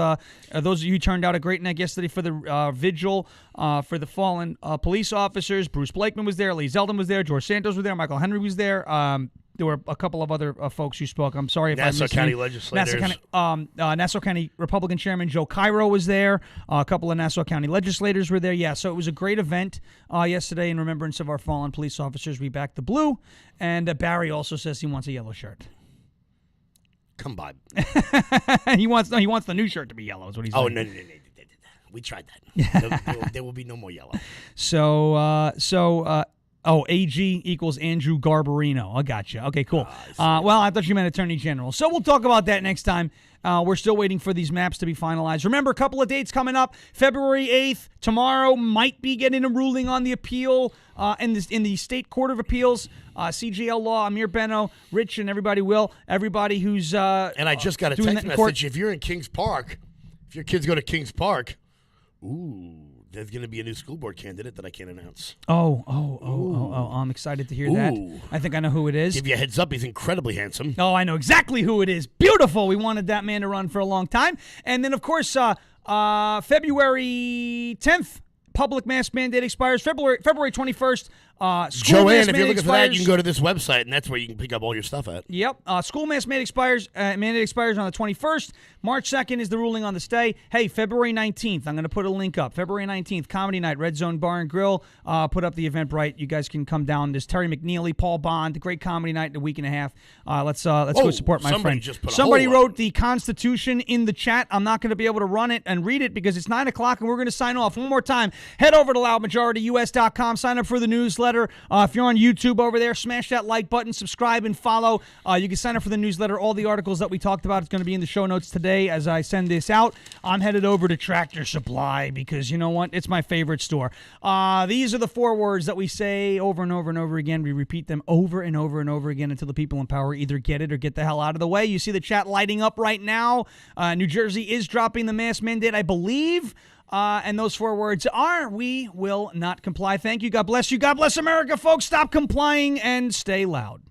[SPEAKER 1] you who turned out at Great Neck yesterday for the vigil for the fallen police officers, Bruce Blakeman was there, Lee Zeldin was there, George Santos was there, Michael Henry was there. There were a couple of other folks who spoke. I'm sorry if I missed
[SPEAKER 2] Nassau County legislators.
[SPEAKER 1] Nassau County Republican Chairman Joe Cairo was there. A couple of Nassau County legislators were there. Yeah, so it was a great event yesterday in remembrance of our fallen police officers. We backed the blue. And Barry also says he wants a yellow shirt.
[SPEAKER 2] Come by.
[SPEAKER 1] He wants the new shirt to be yellow is what he's saying.
[SPEAKER 2] Oh, no. We tried that. There will be no more yellow.
[SPEAKER 1] So Oh, AG equals Andrew Garbarino. I got you. Okay, cool. Well, I thought you meant Attorney General. So we'll talk about that next time. We're still waiting for these maps to be finalized. Remember, a couple of dates coming up. February 8th, tomorrow, might be getting a ruling on the appeal in the State Court of Appeals. CGL Law, Amir Benno, Rich, and everybody who's
[SPEAKER 2] and I just got a text message.
[SPEAKER 1] Court.
[SPEAKER 2] If you're in Kings Park, if your kids go to Kings Park, there's going to be a new school board candidate that I can't announce.
[SPEAKER 1] Oh, I'm excited to hear that. I think I know who it is.
[SPEAKER 2] Give you a heads up, he's incredibly handsome.
[SPEAKER 1] Oh, I know exactly who it is. Beautiful. We wanted that man to run for a long time. And then, of course, February 10th, public mask mandate expires. February 21st,
[SPEAKER 2] Joanne, if you're looking for that, you can go to this website, and that's where you can pick up all your stuff at.
[SPEAKER 1] Yep. School mask mandate expires on the 21st. March 2nd is the ruling on the stay. Hey, February 19th, I'm going to put a link up. February 19th, Comedy Night, Red Zone Bar and Grill. Put up the Eventbrite. You guys can come down. There's Terry McNeely, Paul Bond, great comedy night in a week and a half. Let's go support my friend. Somebody wrote the Constitution in the chat. I'm not going to be able to run it and read it because it's 9 o'clock, and we're going to sign off. One more time, head over to loudmajorityus.com. Sign up for the newsletter. If you're on YouTube over there, smash that like button, subscribe, and follow. You can sign up for the newsletter. All the articles that we talked about is going to be in the show notes today as I send this out. I'm headed over to Tractor Supply because, you know what? It's my favorite store. These are the 4 words that we say over and over and over again. We repeat them over and over and over again until the people in power either get it or get the hell out of the way. You see the chat lighting up right now. New Jersey is dropping the mask mandate, I believe. And those 4 words are, we will not comply. Thank you. God bless you. God bless America, folks. Stop complying and stay loud.